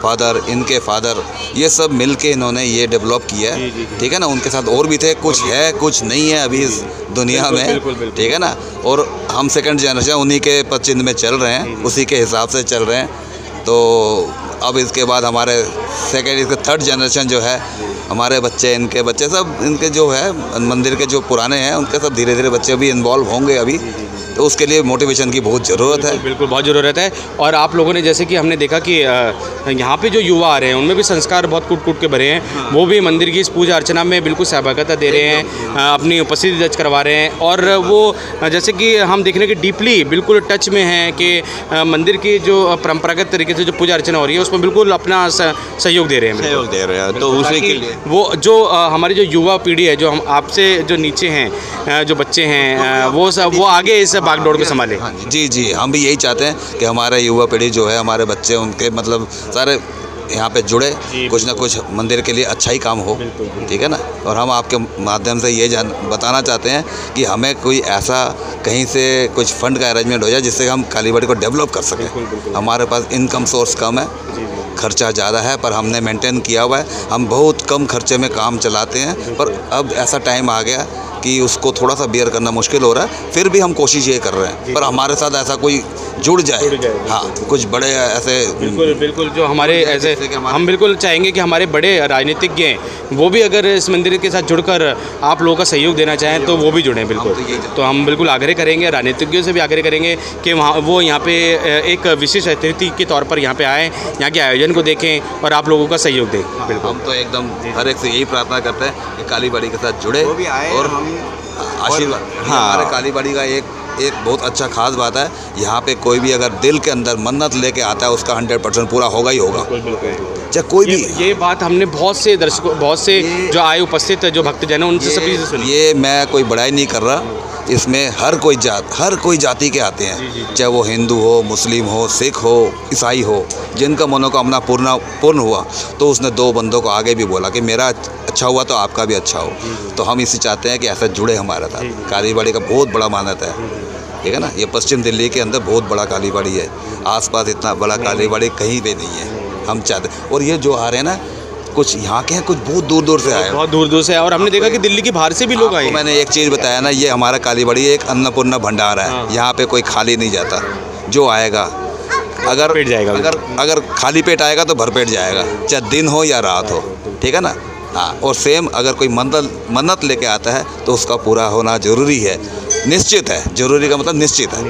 फादर, इनके फादर, ये सब मिल के इन्होंने ये डेवलप किया है, ठीक है ना। उनके साथ और भी थे, कुछ है कुछ नहीं है अभी इस दुनिया में, ठीक है ना। और हम सेकंड जनरेशन उन्हीं के पदचिन्ह में चल रहे हैं, उसी के हिसाब से चल रहे हैं। तो अब इसके बाद हमारे सेकंड, इसके थर्ड जनरेशन जो है, हमारे बच्चे, इनके बच्चे, सब इनके जो है मंदिर के जो पुराने हैं उनके सब धीरे धीरे बच्चे भी इन्वॉल्व होंगे अभी। तो उसके लिए मोटिवेशन की बहुत ज़रूरत है। बिल्कुल बहुत ज़रूरत है। और आप लोगों ने जैसे कि हमने देखा कि यहाँ पे जो युवा आ रहे हैं उनमें भी संस्कार बहुत कूट कूट के भरे हैं। वो भी मंदिर की इस पूजा अर्चना में बिल्कुल सहभागिता दे रहे हैं, अपनी उपस्थिति दर्ज करवा रहे हैं। और वो जैसे कि हम देखने के डीपली बिल्कुल टच में हैं कि मंदिर की जो परंपरागत तरीके से जो पूजा अर्चना हो रही है उसमें बिल्कुल अपना सहयोग दे रहे हैं। तो उसी के लिए वो जो हमारी जो युवा पीढ़ी है, जो हम आपसे जो नीचे हैं, जो बच्चे हैं, वो आगे इस बागडोर को संभाले। जी जी, हम भी यही चाहते हैं कि हमारे युवा पीढ़ी जो है, हमारे बच्चे, उनके मतलब सारे यहाँ पे जुड़े, कुछ ना कुछ मंदिर के लिए अच्छा ही काम हो, ठीक है ना। और हम आपके माध्यम से ये बताना चाहते हैं कि हमें कोई ऐसा कहीं से कुछ फंड का अरेंजमेंट हो जाए जिससे हम कालीबाड़ी को डेवलप कर सकें। हमारे पास इनकम सोर्स कम है, खर्चा ज़्यादा है, पर हमने मेंटेन किया हुआ है। हम बहुत कम खर्चे में काम चलाते हैं, पर अब ऐसा टाइम आ गया कि उसको थोड़ा सा बेयर करना मुश्किल हो रहा है। फिर भी हम कोशिश ये कर रहे हैं, पर हमारे साथ ऐसा कोई जुड़ जाए। हाँ, कुछ बड़े ऐसे बिल्कुल जो हमारे ऐसे हम बिल्कुल चाहेंगे कि हमारे बड़े राजनीतिज्ञ हैं वो भी अगर इस मंदिर के साथ जुड़कर आप लोगों का सहयोग देना चाहें तो वो भी जुड़ें बिल्कुल। तो हम बिल्कुल आग्रह करेंगे, राजनीतिज्ञों से भी आग्रह करेंगे कि वो यहाँ पे एक विशेष अतिथि के तौर पर यहाँ पे आएँ, यहाँ के आयोजन को देखें और आप लोगों का सहयोग दें। बिल्कुल, हम तो एकदम हर एक से यही प्रार्थना करते हैं कि कालीबाड़ी के साथ जुड़े और आशीर्वाद। हाँ, हमारे कालीबाड़ी का एक बहुत अच्छा खास बात है, यहाँ पे कोई भी अगर दिल के अंदर मन्नत लेके आता है उसका 100% पूरा होगा ही होगा, चाहे कोई भी। ये बात हमने बहुत से दर्शकों, बहुत से जो आए उपस्थित जो भक्तजन हैं उनसे सभी से सुनी। ये मैं कोई बड़ाई नहीं कर रहा, इसमें हर कोई जाति के आते हैं, चाहे वो हिंदू हो, मुस्लिम हो, सिख हो, ईसाई हो। जिनका मनोकामना पूर्ण हुआ तो उसने 2 बंदों को आगे भी बोला कि मेरा अच्छा हुआ तो आपका भी अच्छा हो। तो हम इसी चाहते हैं कि ऐसा जुड़े हमारे साथ। कालीबाड़ी का बहुत बड़ा मान्यता है, ठीक है ना। ये पश्चिम दिल्ली के अंदर बहुत बड़ा कालीबाड़ी है, आसपास इतना बड़ा कालीबाड़ी कहीं भी नहीं है। हम चाहते, और ये जो आ रहे हैं ना, कुछ यहाँ के हैं, कुछ बहुत दूर दूर से आए, बहुत दूर दूर से। और हमने देखा कि दिल्ली के बाहर से भी लोग आए। मैंने एक चीज़ बताया ना, ये हमारा कालीबाड़ी एक अन्नपूर्णा भंडार है। यहाँ पे कोई खाली नहीं जाता, जो आएगा अगर पेट जाएगा, अगर खाली पेट आएगा तो भरपेट जाएगा, चाहे दिन हो या रात हो, ठीक है ना। हाँ, और सेम अगर कोई मन्नत लेके आता है तो उसका पूरा होना ज़रूरी है, निश्चित है। ज़रूरी का मतलब निश्चित है।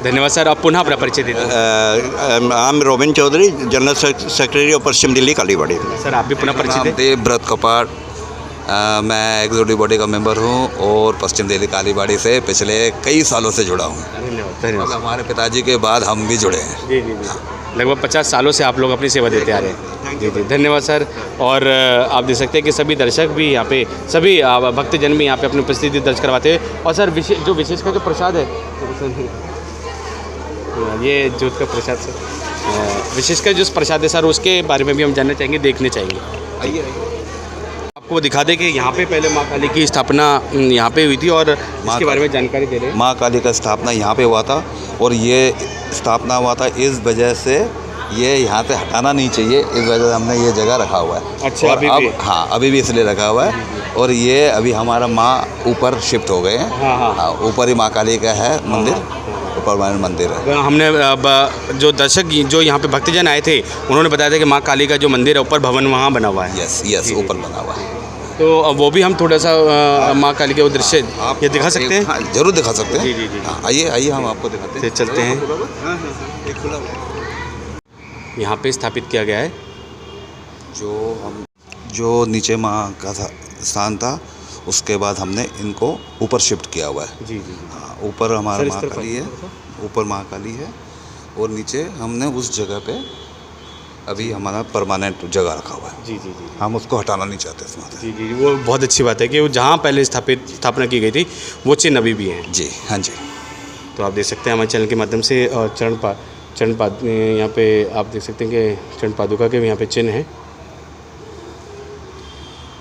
धन्यवाद सर। आप पुनः अपना परिचय दे दें। I am Robin Chaudhary, general secretary of Paschim Delhi Kalibari. Sir आप भी पुनः परिचय दें। देवव्रत कपाट, मैं एग्जीक्यूटिव बॉडी का मेंबर हूँ और पश्चिम दिल्ली कालीबाड़ी से पिछले कई सालों से जुड़ा हूँ। धन्यवाद। हमारे पिताजी के बाद हम भी जुड़े हैं। जी जी जी, लगभग 50 सालों से आप लोग अपनी सेवा देते आ रहे हैं। जी जी, धन्यवाद सर। और आप देख सकते हैं कि सभी दर्शक भी यहाँ पे, सभी भक्तजन भी यहाँ पे अपनी उपस्थिति दर्ज करवाते हैं। और सर जो विशेष का जो प्रसाद है, ये दूध का प्रसाद सर, विशेष का जो प्रसाद है सर, उसके बारे में भी हम जानना चाहेंगे, देखने चाहेंगे। आइए आपको दिखा दें कि यहाँ पे पहले माँ काली की स्थापना यहाँ पे हुई थी और इसके बारे में जानकारी दे रहे हैं। माँ काली का स्थापना यहाँ पे हुआ था और ये स्थापना हुआ था इस वजह से ये यहाँ से हटाना नहीं चाहिए, इस वजह से हमने ये जगह रखा हुआ है। अच्छा, और अभी अब भी? हाँ, अभी भी इसलिए रखा हुआ है। और ये अभी हमारा माँ ऊपर शिफ्ट हो गए हैं। हाँ, ऊपर ही माँ काली का है मंदिर, परमानेंट मंदिर है। हमने जो दर्शक जो यहाँ पे भक्तजन आए थे उन्होंने बताया था कि माँ काली का जो मंदिर है ऊपर भवन वहाँ बना हुआ है। यस, ऊपर बना हुआ है। तो वो भी हम थोड़ा सा माँ काली के वो दृश्य ये दिखा सकते हैं। हाँ, जरूर दिखा सकते हैं। जी जी जी, आइए हम आपको दिखाते हैं। चलते हैं। यहाँ पे स्थापित किया गया है जो नीचे माँ का स्थान था, उसके बाद हमने इनको ऊपर शिफ्ट किया हुआ है। जी जी। हाँ, ऊपर हमारा माँ काली है, ऊपर माँ काली है और नीचे हमने उस जगह पे अभी हमारा परमानेंट जगह रखा हुआ है। जी जी जी, हम उसको हटाना नहीं चाहते इस माते। जी जी, वो बहुत अच्छी बात है कि वो जहाँ पहले स्थापना की गई थी वो चिन्ह अभी भी है। जी हाँ जी। तो आप देख सकते हैं हमारे चैनल के माध्यम से चरण यहाँ पे आप देख सकते हैं कि चरण पादुका के भी यहाँ पे चिन्ह हैं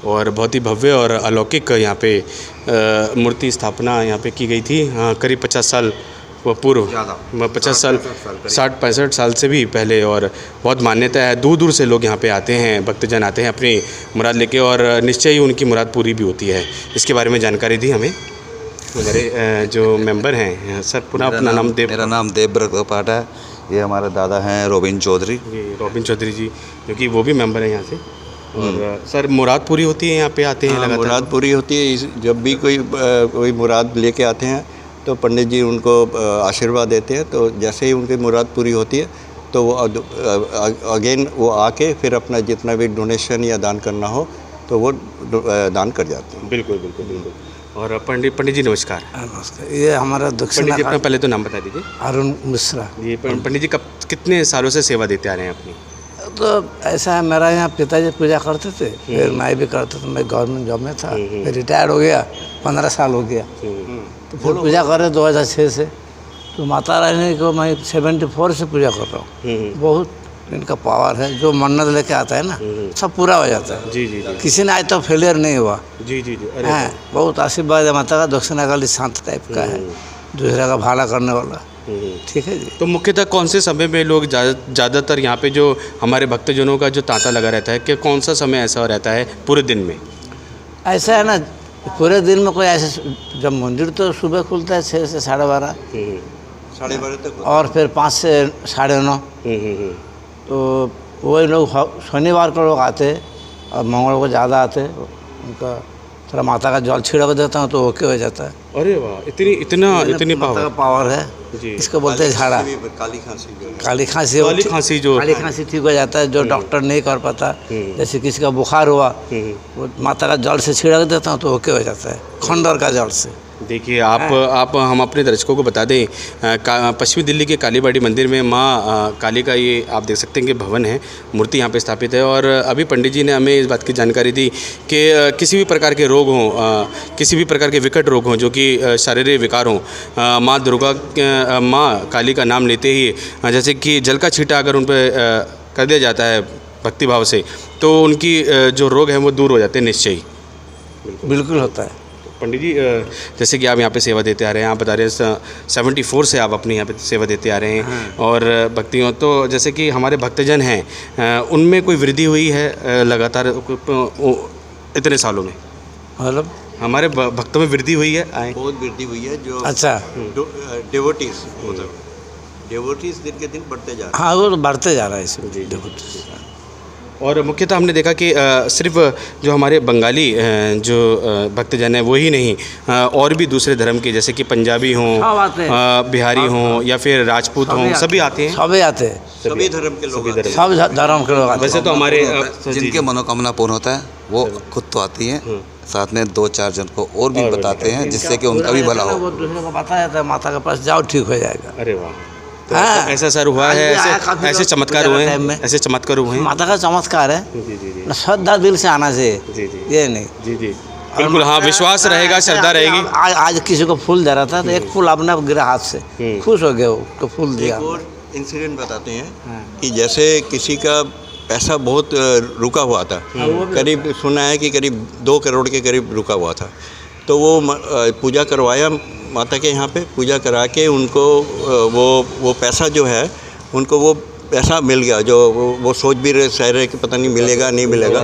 और बहुत ही भव्य और अलौकिक यहाँ पे मूर्ति स्थापना यहाँ पे की गई थी। हाँ, करीब 50 साल वो पूर्व 50 साल 60-65 साल से भी पहले, और बहुत मान्यता है। दूर दूर से लोग यहाँ पे आते हैं, भक्तजन आते हैं अपनी मुराद लेके, और निश्चय ही उनकी मुराद पूरी भी होती है। इसके बारे में जानकारी दी हमें हमारे जो मेंबर हैं। सर पुनः अपना नाम देव। मेरा नाम देवव्रत त्रिपाठी है। ये हमारे दादा हैं रोबिन चौधरी। जी, रोबिन चौधरी जी, क्योंकि वो भी मेंबर हैं यहाँ से। और सर मुराद पूरी होती है यहाँ पे आते हैं लगातार? मुराद पूरी होती है। जब भी कोई मुराद लेके आते हैं तो पंडित जी उनको आशीर्वाद देते हैं। तो जैसे ही उनकी मुराद पूरी होती है तो वो अगेन वो आके फिर अपना जितना भी डोनेशन या दान करना हो तो वो दान कर जाते हैं। बिल्कुल बिल्कुल बिल्कुल। और पंडित जी नमस्कार। नमस्कार। ये हमारा दक्षिण पंडित जी अपना पहले तो नाम बता दीजिए। अरुण मिश्रा। जी पंडित जी कितने सालों से सेवा देते आ रहे हैं अपनी? तो ऐसा है, मेरा यहाँ पिताजी पूजा करते थे, फिर मैं भी करता था। मैं गवर्नमेंट जॉब में था, फिर रिटायर्ड हो गया, 15 साल हो गया। तो फिर पूजा कर रहे 2006 से। तो माता रानी को मैं 74 से पूजा कर रहा हूँ। बहुत इनका पावर है, जो मन्नत लेके आता है ना सब पूरा हो जाता है। जी जी जी। किसी ने आज तक फेलियर नहीं हुआ। जी जी जी। हाँ, बहुत आशीर्वाद है माता का। दक्षिणाकाली शांत टाइप का है, दूसरे का भला करने वाला। ठीक है जी। तो मुख्यतः कौन से समय में लोग ज़्यादातर यहाँ पे जो हमारे भक्तजनों का जो तांता लगा रहता है, कि कौन सा समय ऐसा रहता है पूरे दिन में? ऐसा है ना, पूरे दिन में कोई ऐसे, जब मंदिर तो सुबह खुलता है 6 से 12:30, 12:30 तक, और फिर 5 से 9:30। तो वही लोग शनिवार को लोग आते और मंगल को ज़्यादा आते। उनका थोड़ा माता का जल छिड़क देता हूँ तो ओके हो जाता है। अरे वाह, इतनी माता का पावर है जी। इसको बोलते हैं झाड़ा। काली खांसी काली खांसी ठीक हो जाता है, जो डॉक्टर नहीं कर पाता। जैसे किसी का बुखार हुआ, वो माता का जल से छिड़क देता हूँ तो ओके हो जाता है, खंडर का जल से। देखिए आप हम अपने दर्शकों को बता दें, पश्चिमी दिल्ली के कालीबाड़ी मंदिर में माँ काली का ये आप देख सकते हैं कि भवन है, मूर्ति यहाँ पे स्थापित है। और अभी पंडित जी ने हमें इस बात की जानकारी दी कि किसी भी प्रकार के रोग हों, किसी भी प्रकार के विकट रोग हों, जो कि शारीरिक विकार हों, माँ दुर्गा, माँ काली का नाम लेते ही, जैसे कि जल का छींटा अगर उन पर कर दिया जाता है भक्तिभाव से, तो उनकी जो रोग हैं वो दूर हो जाते हैं निश्चय ही। बिल्कुल होता है। पंडित जी जैसे कि आप यहाँ पे सेवा देते आ रहे हैं, आप बता रहे हैं 74 से आप अपनी यहाँ पे सेवा देते आ रहे हैं। और भक्तियों, तो जैसे कि हमारे भक्तजन हैं, उनमें कोई वृद्धि हुई है लगातार इतने सालों में? मतलब हमारे भक्तों में वृद्धि हुई है? बहुत वृद्धि हुई है। जो अच्छा डिवोटीज दिन के दिन बढ़ते जा रहे हैं। हाँ, वो तो बढ़ते जा रहा है इसमें डिवोटीज। और मुख्यतः हमने देखा कि सिर्फ जो हमारे बंगाली जो भक्तजन हैं वो ही नहीं, और भी दूसरे धर्म के, जैसे कि पंजाबी हों, बिहारी हों, या फिर राजपूत हों, सभी आते हैं। सभी आते हैं, सभी धर्म के लोग, सब धर्म के लोग आते हैं। वैसे तो हमारे जिनके मनोकामना पूर्ण होता है वो खुद तो आती हैं, साथ में 2-4 जन को और भी बताते हैं, जिससे कि उनका भी भला हो। वो दूसरे को बताया जाता है, माता के पास जाओ ठीक हो जाएगा। अरे वाह, तो ऐसा सर हुआ है? ऐसे चमत्कार हुए हैं? ऐसे चमत्कार हुए हैं? माता का चमत्कार है, श्रद्धा दिल से आना चाहिए, ये नहीं। जी जी बिल्कुल। हाँ, विश्वास रहेगा, श्रद्धा रहेगी। आज किसी को फूल दे रहा था तो एक फूल अपने गिरा हाथ से, खुश हो गया, वो तो फूल दिया। और इंसिडेंट बताते हैं कि जैसे किसी का पैसा बहुत रुका हुआ था, करीब सुना है कि करीब 2 करोड़ के करीब रुका हुआ था। तो वो पूजा करवाया माता के यहाँ पे, पूजा करा के उनको वो पैसा जो है, उनको वो पैसा मिल गया। जो वो सोच भी रहे कि पता नहीं मिलेगा नहीं मिलेगा,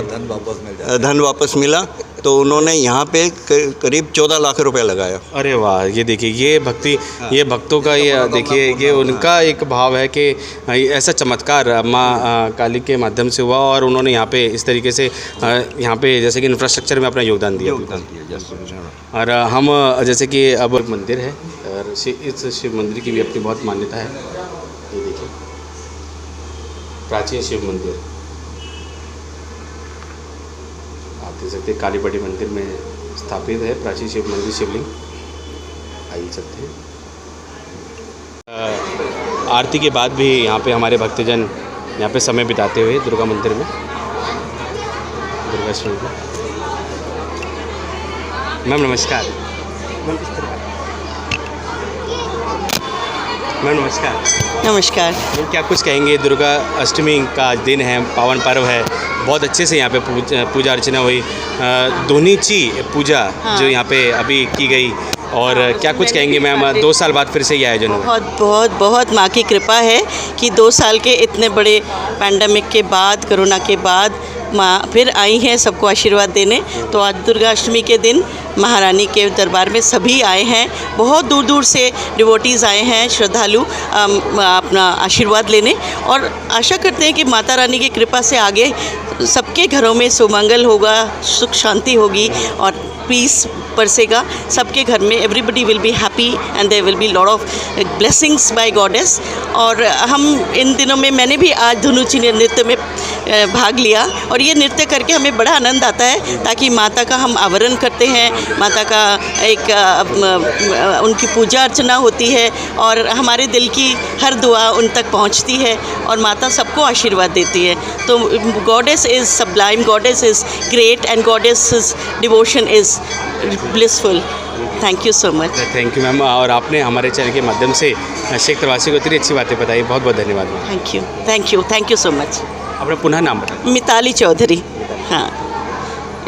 धन वापस मिला। तो उन्होंने यहाँ पे करीब 14 लाख रुपए लगाया। अरे वाह, ये देखिए, ये भक्ति, ये भक्तों का, ये देखिए, ये उनका एक भाव है कि ऐसा चमत्कार माँ काली के माध्यम से हुआ, और उन्होंने यहाँ पे इस तरीके से यहाँ पे जैसे कि इंफ्रास्ट्रक्चर में अपना योगदान दिया। और हम जैसे कि अब मंदिर है, और इस शिव मंदिर की भी अपनी बहुत मान्यता है। ये देखिए, प्राचीन शिव मंदिर आप देख सकते हैं, कालीबाड़ी मंदिर में स्थापित है प्राचीन शिव मंदिर, शिवलिंग। आइए चलते हैं। आरती के बाद भी यहाँ पे हमारे भक्तजन यहाँ पे समय बिताते हुए दुर्गा मंदिर में, दुर्गा श्री में। मैम नमस्कार। मैम नमस्कार। नमस्कार। मैम क्या कुछ कहेंगे, दुर्गा अष्टमी का आज दिन है, पावन पर्व है, बहुत अच्छे से यहाँ पे पूजा अर्चना हुई, दोनीची पूजा जो यहाँ पे अभी की गई, और क्या कुछ कहेंगे मैम, 2 साल बाद फिर से ये आयोजन हुआ? बहुत बहुत बहुत माँ की कृपा है कि 2 साल के इतने बड़े पैंडमिक के बाद, कोरोना के बाद माँ फिर आई हैं सबको आशीर्वाद देने। तो आज दुर्गा अष्टमी के दिन महारानी के दरबार में सभी आए हैं, बहुत दूर दूर से डिवोटीज़ आए हैं, श्रद्धालु अपना आशीर्वाद लेने, और आशा करते हैं कि माता रानी की कृपा से आगे सबके घरों में सुमंगल होगा, सुख शांति होगी और पीस बरसेगा सबके घर में। Everybody will be happy and there will be lot of blessings by goddess. और हम इन दिनों में, मैंने भी आज धुनुची नृत्य में भाग लिया, और ये नृत्य करके हमें बड़ा आनंद आता है, ताकि माता का हम आवरण करते हैं, माता का एक उनकी पूजा अर्चना होती है, और हमारे दिल की हर दुआ उन तक पहुंचती है, और माता सबको आशीर्वाद देती है। तो goddess is Sublime, goddess is great, and goddess devotion is blissful. Thank you so much. Thank you ma'am, और आपने हमारे चैनल के माध्यम से शेख प्रवासी को इतनी अच्छी बातें बताई, बहुत बहुत धन्यवाद ma'am. Thank you, thank you, thank you so much. अपना पुनः नाम बताएं। मिताली चौधरी। हाँ,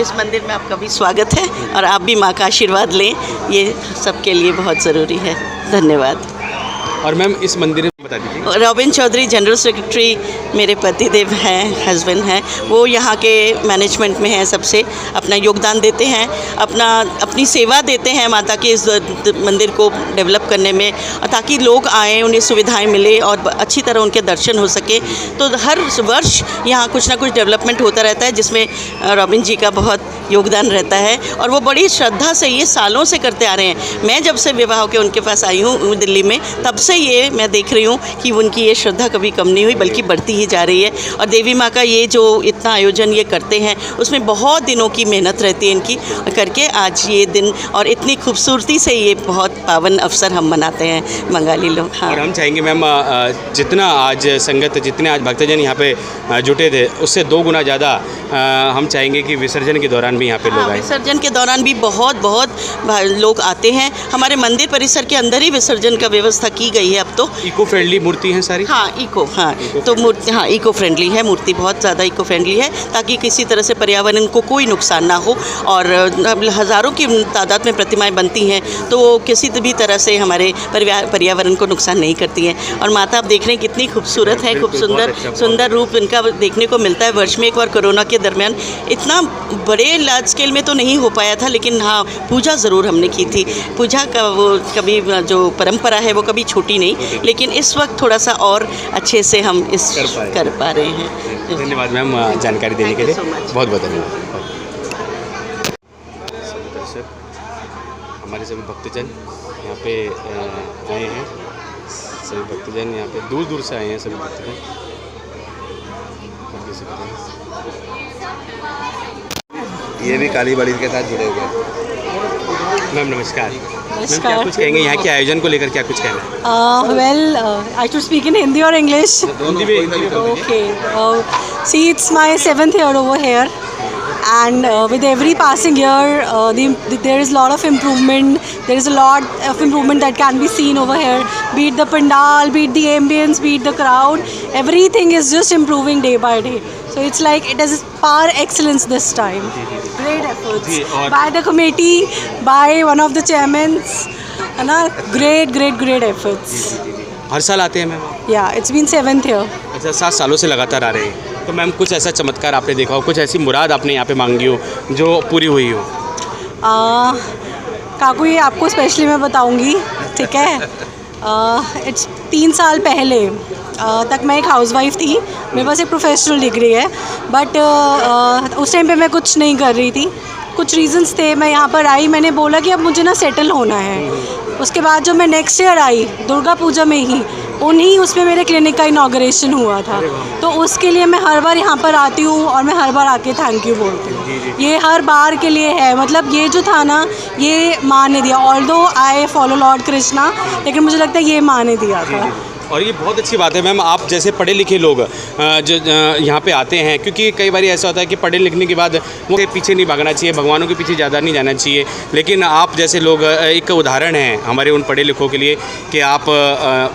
इस मंदिर में आपका भी स्वागत है, और आप भी माँ का आशीर्वाद लें, ये सबके लिए बहुत ज़रूरी है। धन्यवाद। और मैम इस मंदिर में बता दीजिए। रॉबिन चौधरी जनरल सेक्रेटरी मेरे पतिदेव हैं, हस्बैंड हैं, वो यहाँ के मैनेजमेंट में हैं, सबसे अपना योगदान देते हैं, अपनी सेवा देते हैं माता के इस मंदिर को डेवलप करने में, ताकि लोग आएँ, उन्हें सुविधाएं मिले और अच्छी तरह उनके दर्शन हो सके। तो हर वर्ष यहाँ कुछ ना कुछ डेवलपमेंट होता रहता है, जिसमें रॉबिन जी का बहुत योगदान रहता है, और वो बड़ी श्रद्धा से ये सालों से करते आ रहे हैं। मैं जब से विवाह के उनके पास आई हूँ दिल्ली में, तब से ये मैं देख रही हूँ कि उनकी ये श्रद्धा कभी कम नहीं हुई, बल्कि बढ़ती ही जा रही है। और देवी माँ का ये जो इतना आयोजन ये करते हैं, उसमें बहुत दिनों की मेहनत रहती है इनकी, करके आज ये दिन और इतनी खूबसूरती से ये बहुत पावन अवसर हम मनाते हैं बंगाली लोग। हाँ, और हम चाहेंगे मैम, जितना आज संगत, जितने आज भक्तजन यहाँ पे जुटे थे, उससे 2 गुना ज़्यादा हम चाहेंगे कि विसर्जन के दौरान भी यहाँ पे लोग आए। विसर्जन के दौरान भी बहुत लोग आते हैं। हमारे मंदिर परिसर के अंदर ही विसर्जन का व्यवस्था की गई है अब तो। इको फ्रेंडली मूर्ति है सारी? हाँ, तो मूर्ति, हाँ, इको फ्रेंडली है मूर्ति, बहुत ज़्यादा इको फ्रेंडली है, ताकि किसी तरह से पर्यावरण को कोई नुकसान ना हो। और हज़ारों की तादाद में प्रतिमाएं बनती हैं, तो वो किसी भी तरह से हमारे पर्यावरण को नुकसान नहीं करती हैं। और माता आप देख रहे हैं कितनी खूबसूरत है, खूब सुंदर रूप इनका देखने को मिलता है। वर्ष में एक बार कोरोना के दरमियान इतना बड़े लार्ज स्केल में तो नहीं हो पाया था, लेकिन हाँ, पूजा ज़रूर हमने की थी। पूजा का वो कभी जो परंपरा है वो कभी छूटी नहीं, लेकिन इस वक्त थोड़ा सा और अच्छे से हम कर पा रहे हैं। धन्यवाद मैम जानकारी देने के लिए, बहुत बहुत धन्यवाद। हमारे सभी भक्तजन यहाँ पे आए हैं, सभी भक्तजन यहाँ पे दूर दूर से आए हैं, सभी भक्तजन। ये भी काली बड़ी के साथ जुड़े हुए हैं। मैम नमस्कार। मैम क्या कुछ कहेंगे यहाँ के आयोजन को लेकर, क्या कुछ कहना है? Well, I should speak in Hindi or English? Hindi में। Okay. See, it's my 7th year over here, and with every passing year, there is a lot of improvement. There is a lot of improvement that can be seen over here. Be it the pandal, be it the ambience, be it the crowd, everything is just improving day by day. So it's like it is par excellence this time. Great efforts by the committee, by one of the chairmen. Great efforts. हर साल आते हैं ma'am? Yeah, it's been 7th year. अच्छा, 7 सालों से लगातार आ रहे हैं। तो मैम कुछ ऐसा चमत्कार आपने देखा हो, कुछ ऐसी मुराद आपने यहाँ पे मांगी हो जो पूरी हुई हो? काकू ये आपको स्पेशली मैं बताऊंगी, ठीक है? इट्स 3 साल पहले तक मैं एक हाउसवाइफ थी, मेरे पास एक प्रोफेशनल डिग्री है, बट उस टाइम पे मैं कुछ नहीं कर रही थी, कुछ रीजंस थे। मैं यहाँ पर आई, मैंने बोला कि अब मुझे ना सेटल होना है। उसके बाद जो मैं next year I Durga Puja में ही, उसमें मेरे क्लिनिक का इनॉग्रेशन हुआ था, तो उसके लिए मैं हर बार यहाँ पर आती हूँ और मैं हर बार आके थैंक यू बोलती हूँ। ये हर बार के लिए है, मतलब ये जो था ना, ये माँ ने दिया। Although I follow Lord Krishna, लेकिन मुझे लगता है ये माँ ने दिया था। और ये बहुत अच्छी बात है मैम, आप जैसे पढ़े लिखे लोग जो यहाँ पे आते हैं, क्योंकि कई बार ऐसा होता है कि पढ़े लिखने के बाद वो के पीछे नहीं भागना चाहिए, भगवानों के पीछे ज़्यादा नहीं जाना चाहिए, लेकिन आप जैसे लोग एक उदाहरण हैं हमारे उन पढ़े लिखों के लिए कि आप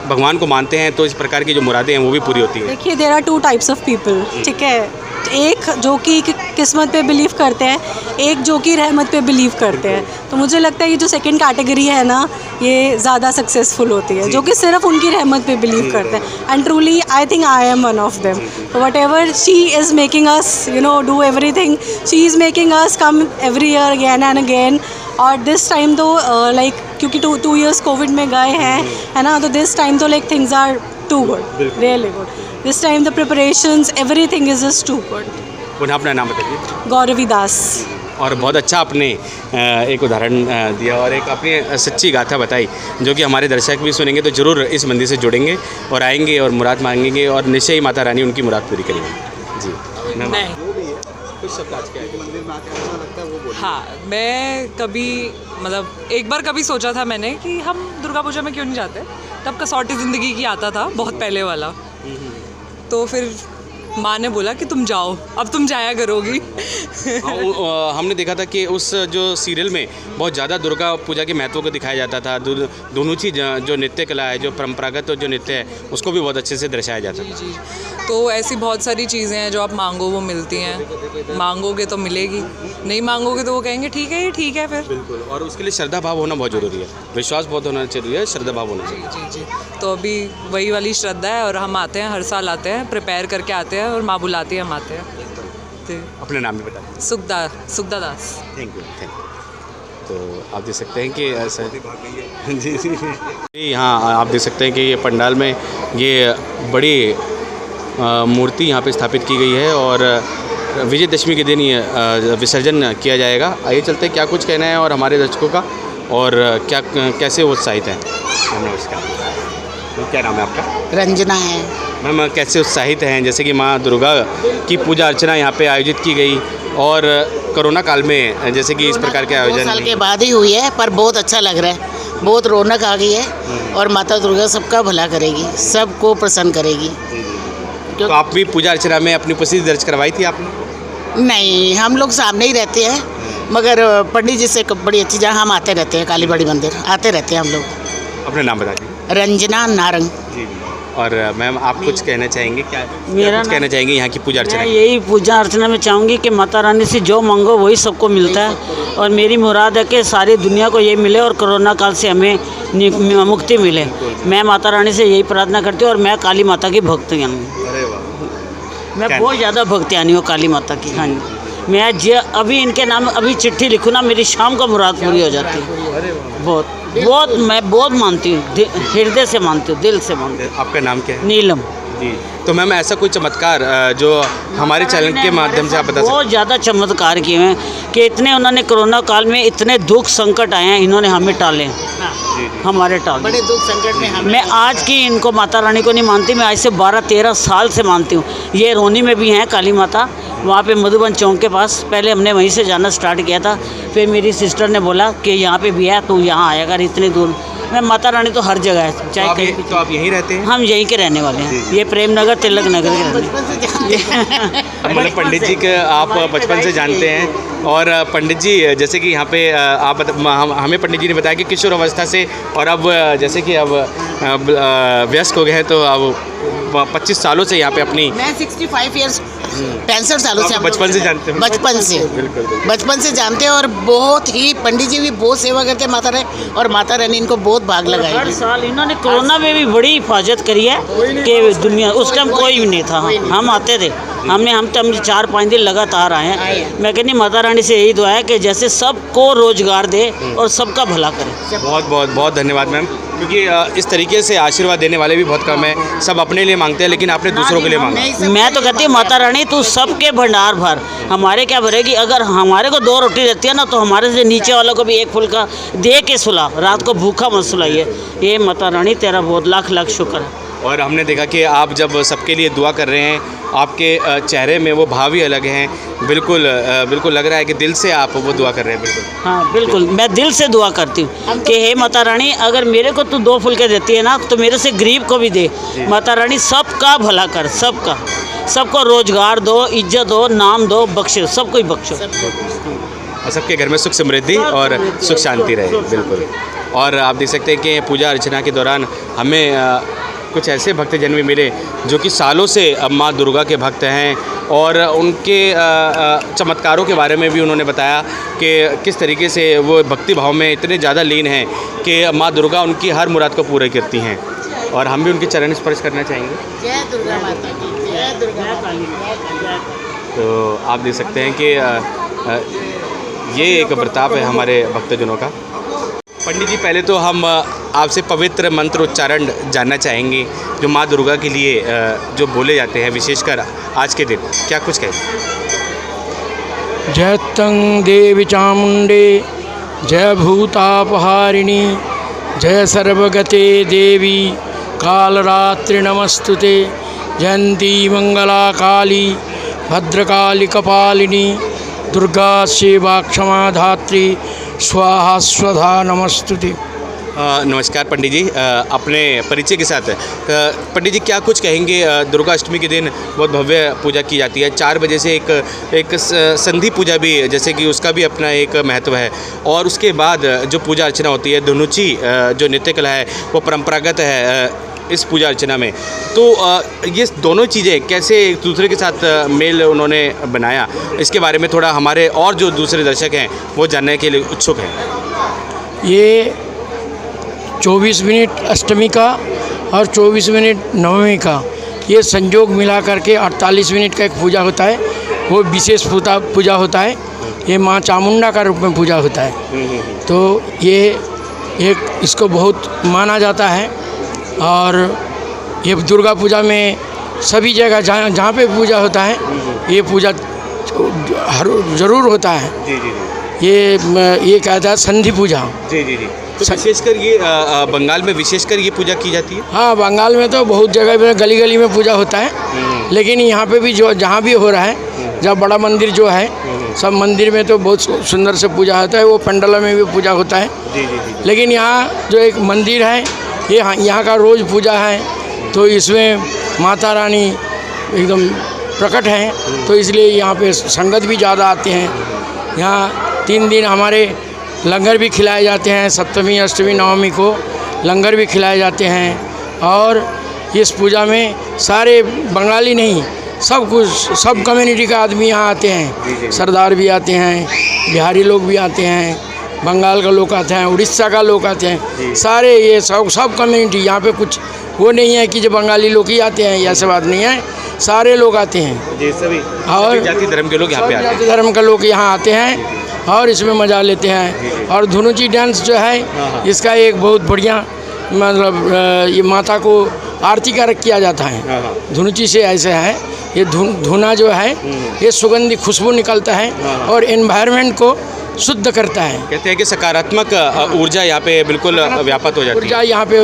भगवान को मानते हैं तो इस प्रकार की जो मुरादें हैं वो भी पूरी होती हैं। देखिए, there are 2 types of people, ठीक है। एक जो कि किस्मत पे बिलीव करते हैं, एक जो कि रहमत पे बिलीव करते हैं। तो मुझे लगता है ये जो सेकंड कैटेगरी है ना, ये ज़्यादा सक्सेसफुल होती है, जो कि सिर्फ उनकी रहमत पे बिलीव करते हैं। And truly I think I am one of them. What ever she is making us do everything, she is making us come every year again and again. और दिस टाइम तो लाइक क्योंकि 2 years Covid में गए हैं, है ना, तो this time तो like things are too good, really good. This time the preparations, everything is just too good. पुनः अपना नाम बताइए। गौरवी दास। और बहुत अच्छा आपने एक उदाहरण दिया और एक अपनी सच्ची गाथा बताई, जो कि हमारे दर्शक भी सुनेंगे तो ज़रूर इस मंदिर से जुड़ेंगे और आएंगे और मुराद मांगेंगे और निश्चय ही माता रानी उनकी मुराद पूरी करेंगी। जी नहीं, कुछ शब्द आज के मंदिर में आकर ऐसा लगता है वो बोलिए। हाँ, मैं कभी मतलब एक बार कभी सोचा था मैंने कि हम दुर्गा पूजा में क्यों नहीं जाते, तब कसौटी ज़िंदगी की आता था, बहुत पहले वाला। तो फिर माँ ने बोला कि तुम जाओ, अब तुम जाया करोगी। हमने देखा था कि उस जो सीरियल में बहुत ज़्यादा दुर्गा पूजा के महत्व को दिखाया जाता था। दोनों चीज़ जो नृत्य कला है, जो परंपरागत जो नृत्य है, उसको भी बहुत अच्छे से दर्शाया जाता है। जी, तो ऐसी बहुत सारी चीज़ें हैं जो आप मांगो वो मिलती हैं, मांगोगे तो मिलेगी, नहीं मांगोगे तो वो कहेंगे ठीक है, ये ठीक है फिर। बिल्कुल, और उसके लिए श्रद्धा भाव होना बहुत ज़रूरी है, विश्वास बहुत होना चाहिए, श्रद्धा भाव होना चाहिए। जी जी, तो अभी वही वाली श्रद्धा है और हम आते हैं, हर साल आते हैं, प्रिपेयर करके आते हैं और माँ बुलाती है, हम आते हैं। तो अपने नाम भी बताइए। सुखदा दास। Thank you. तो आप देख सकते हैं कि ऐसा जी जी यहाँ आप देख सकते हैं कि ये पंडाल में ये बड़ी मूर्ति यहाँ पे स्थापित की गई है और विजयदशमी के दिन ये विसर्जन किया जाएगा। आइए चलते हैं, क्या कुछ कहना है और हमारे दर्शकों का, और क्या कैसे उत्साहित हैं। नमस्कार, क्या नाम है आपका? रंजना है। मैम, कैसे उत्साहित हैं? जैसे कि माँ दुर्गा की पूजा अर्चना यहाँ पे आयोजित की गई और कोरोना काल में जैसे कि इस प्रकार के आयोजन 2 साल के बाद ही हुई है, पर बहुत अच्छा लग रहा है, बहुत रौनक आ गई है और माता दुर्गा सबका भला करेगी, सबको प्रसन्न करेगी। तो आप भी पूजा अर्चना में अपनी उपस्थिति दर्ज करवाई थी आपने? नहीं, हम लोग सामने ही रहते हैं, मगर पंडित जी से बड़ी अच्छी जगह हम आते रहते हैं, काली बड़ी मंदिर आते रहते हैं हम लोग। अपना नाम बता दीजिए। रंजना नारंग। जी। और मैम, आप कुछ कहना चाहेंगे? क्या कुछ कहना चाहेंगे यहाँ की पूजा अर्चना? मैं यही पूजा अर्चना में चाहूँगी कि माता रानी से जो मांगो वही सबको मिलता है, और मेरी मुराद है कि सारी दुनिया को ये मिले और कोरोना काल से हमें मुक्ति मिले। मैं माता रानी से यही प्रार्थना करती हूँ और मैं काली माता की भक्त हूँ। मैं बहुत ज़्यादा भक्तियानी हूँ काली माता की। हाँ जी, मैं अभी इनके नाम अभी चिट्ठी लिखूँ ना, मेरी शाम को मुराद पूरी हो जाती है। बहुत मैं बहुत मानती हूँ, हृदय से मानती हूँ, दिल से मानती हूँ। आपका नाम क्या है? नीलम जी। तो मैम, ऐसा कोई चमत्कार जो हमारे चैनल के माध्यम से आप बता सकते हैं? बहुत ज़्यादा चमत्कार किए हैं कि इतने उन्होंने कोरोना काल में इतने दुख संकट आए हैं, इन्होंने हमें टाले, हमारे टाले। बड़े दुख संकट में मैं आज की इनको माता रानी को नहीं मानती, मैं आज से 12-13 साल से मानती हूँ। ये रोनी में भी हैं काली माता, वहाँ पे मधुबन चौक के पास। पहले हमने वहीं से जाना स्टार्ट किया था, फिर मेरी सिस्टर ने बोला कि यहाँ पे भी है, तू यहाँ आया कर, इतनी दूर। मैं माता रानी तो हर जगह है, चाहे कहीं भी। तो आप यहीं रहते हैं? हम यहीं के रहने वाले हैं, ये प्रेम नगर तिलक नगर के रहने। मतलब पंडित जी के आप बचपन से जानते हैं, और पंडित जी जैसे कि यहाँ पे आप हमें पंडित जी ने बताया कि किशोर अवस्था से, और अब जैसे कि अब व्यस्क हो गए हैं, तो अब 25 सालों से यहाँ पे अपनी। मैं 65 ईयर्स 65 सालों से बचपन से जानते हैं? बचपन से जानते हैं, और बहुत ही पंडित जी भी बहुत सेवा करते हैं माता रानी, और माता रानी इनको बहुत भाग लगाई। हर साल इन्होंने कोरोना में भी बड़ी हिफाजत करी है कि दुनिया, उस टाइम कोई भी नहीं था, हम आते थे, हम 4-5 दिन लगातार आए हैं। मैं कहती माता रानी से यही दुआ है कि जैसे सबको रोजगार दे और सबका भला करे। बहुत बहुत बहुत धन्यवाद मैम, क्योंकि इस तरीके से आशीर्वाद देने वाले भी बहुत कम है। सब अपने लिए मांगते हैं, लेकिन आपने दूसरों के लिए मांगा। मैं तो कहती हूँ माता रानी तू सबके भंडार भर, हमारे क्या भरेगी? अगर हमारे को 2 रोटी रहती है ना, तो हमारे से नीचे वालों को भी 1 फुल्का दे के सुला, रात को भूखा मत सुलाइए। ये माता रानी तेरा बहुत लाख लाख शुक्र है। और हमने देखा कि आप जब सबके लिए दुआ कर रहे हैं, आपके चेहरे में वो भाव ही अलग हैं। बिल्कुल बिल्कुल लग रहा है कि दिल से आप वो दुआ कर रहे हैं। बिल्कुल हाँ बिल्कुल, मैं दिल से दुआ करती हूँ कि हे माता रानी, अगर मेरे को तू 2 फुलके देती है ना, तो मेरे से गरीब को भी दे। माता रानी सबका भला कर, सबका, सबको रोजगार दो, इज्जत दो, नाम दो, बख्शो, सबको ही बख्शो, और सबके घर में सुख समृद्धि और सुख शांति रहे। बिल्कुल। और आप देख सकते हैं कि पूजा अर्चना के दौरान हमें कुछ ऐसे भक्तजन भी मिले जो कि सालों से माँ दुर्गा के भक्त हैं, और उनके चमत्कारों के बारे में भी उन्होंने बताया कि किस तरीके से वो भक्ति भाव में इतने ज़्यादा लीन हैं कि माँ दुर्गा उनकी हर मुराद को पूरा करती हैं। और हम भी उनके चरण स्पर्श करना चाहेंगे। जय दुर्गा माता की, जय दुर्गा काली। तो आप देख सकते हैं कि ये एक प्रताप है हमारे भक्तजनों का। पंडित जी, पहले तो हम आपसे पवित्र मंत्र उच्चारण जानना चाहेंगे जो माँ दुर्गा के लिए जो बोले जाते हैं, विशेषकर आज के दिन, क्या कुछ कहें? जय तं देवी चामुंडे, जय भूतापहारिणी, जय सर्वगते देवी कालरात्रि नमस्तुते, जयंती मंगला काली भद्रकाली कपालिनी, दुर्गा सेवा क्षमा धात्री, स्वाहा स्वधा नमस्तुते। नमस्कार पंडित जी, अपने परिचय के साथ पंडित जी क्या कुछ कहेंगे? दुर्गा अष्टमी के दिन बहुत भव्य पूजा की जाती है। 4 बजे से एक संधि पूजा भी, जैसे कि उसका भी अपना एक महत्व है, और उसके बाद जो पूजा अर्चना होती है, धुनुची जो नृत्य कला है वो परंपरागत है इस पूजा अर्चना में। तो ये दोनों चीज़ें कैसे एक दूसरे के साथ मेल उन्होंने बनाया, इसके बारे में थोड़ा हमारे और जो दूसरे दर्शक हैं वो जानने के लिए उत्सुक हैं। ये 24 मिनट अष्टमी का और 24 मिनट नवमी का, ये संयोग मिला करके 48 मिनट का एक पूजा होता है। वो विशेष पूजा होता है। ये माँ चामुंडा का रूप में पूजा होता है। तो ये एक इसको बहुत माना जाता है। और ये दुर्गा पूजा में सभी जगह जहाँ पे पूजा होता है, ये पूजा ज़रूर होता है। जी जी जी। ये कहता है संधि पूजा। जी जी जी। तो विशेषकर ये बंगाल में विशेषकर ये पूजा की जाती है? हाँ, बंगाल में तो बहुत जगह पे गली गली में पूजा होता है। लेकिन यहाँ पे भी जो जहाँ भी हो रहा है, जब बड़ा मंदिर जो है, सब मंदिर में तो बहुत सुंदर से पूजा होता है। वो पंडालों में भी पूजा होता है। जी जी जी। लेकिन यहाँ जो एक मंदिर है, ये यहाँ का रोज़ पूजा है, तो इसमें माता रानी एकदम प्रकट हैं। तो इसलिए यहाँ पे संगत भी ज़्यादा आते हैं। यहाँ 3 दिन हमारे लंगर भी खिलाए जाते हैं। सप्तमी अष्टमी नवमी को लंगर भी खिलाए जाते हैं। और इस पूजा में सारे बंगाली नहीं, सब कुछ, सब कम्युनिटी का आदमी यहाँ आते हैं। सरदार भी आते हैं, बिहारी लोग भी आते हैं, बंगाल का लोग आते हैं, उड़ीसा का लोग आते हैं। सारे ये सब कम्युनिटी, यहाँ पे कुछ वो नहीं है कि जो बंगाली लोग ही आते हैं, ऐसा बात नहीं है। सारे लोग आते हैं जी, सभी और जाति धर्म के लोग यहाँ पे आते हैं। जाति धर्म के लोग यहाँ आते हैं और इसमें मज़ा लेते हैं। और धुनुची डांस जो है, इसका एक बहुत बढ़िया मतलब ये माता को आरती का किया जाता है। धुनुची से ऐसे है, ये धुना जो है ये सुगंधी खुशबू निकलता है और एनवायरनमेंट को शुद्ध करता है। कहते हैं कि सकारात्मक ऊर्जा यहाँ पे बिल्कुल व्याप्त हो जाती है। ऊर्जा यहाँ पे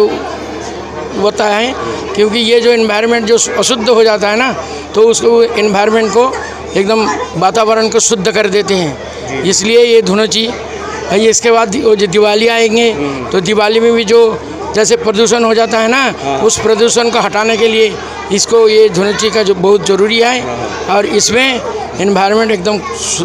होता है, क्योंकि ये जो एनवायरनमेंट जो अशुद्ध हो जाता है ना, तो उसको एनवायरनमेंट को एकदम वातावरण को शुद्ध कर देते हैं। इसलिए ये धुनुची है। इसके बाद जो दिवाली आएंगे, तो दिवाली में भी जो जैसे प्रदूषण हो जाता है ना, उस प्रदूषण को हटाने के लिए इसको ये धुनुची का जो बहुत ज़रूरी है, और इसमें एनवायरनमेंट एकदम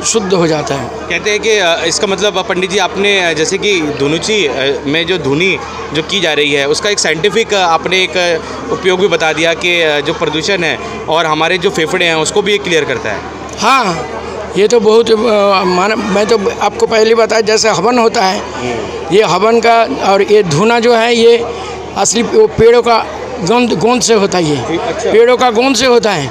शुद्ध हो जाता है। कहते हैं कि इसका मतलब पंडित जी, आपने जैसे कि धुनुची में जो धुनी जो की जा रही है, उसका एक साइंटिफिक आपने एक उपयोग भी बता दिया कि जो प्रदूषण है और हमारे जो फेफड़े हैं उसको भी ये क्लियर करता है। हाँ, ये तो बहुत मैं तो आपको पहले बताया, जैसे हवन होता है, ये हवन का, और ये धुना जो है ये असली पेड़ों का गोंद से होता है। ये पेड़ों का गोंद से होता है।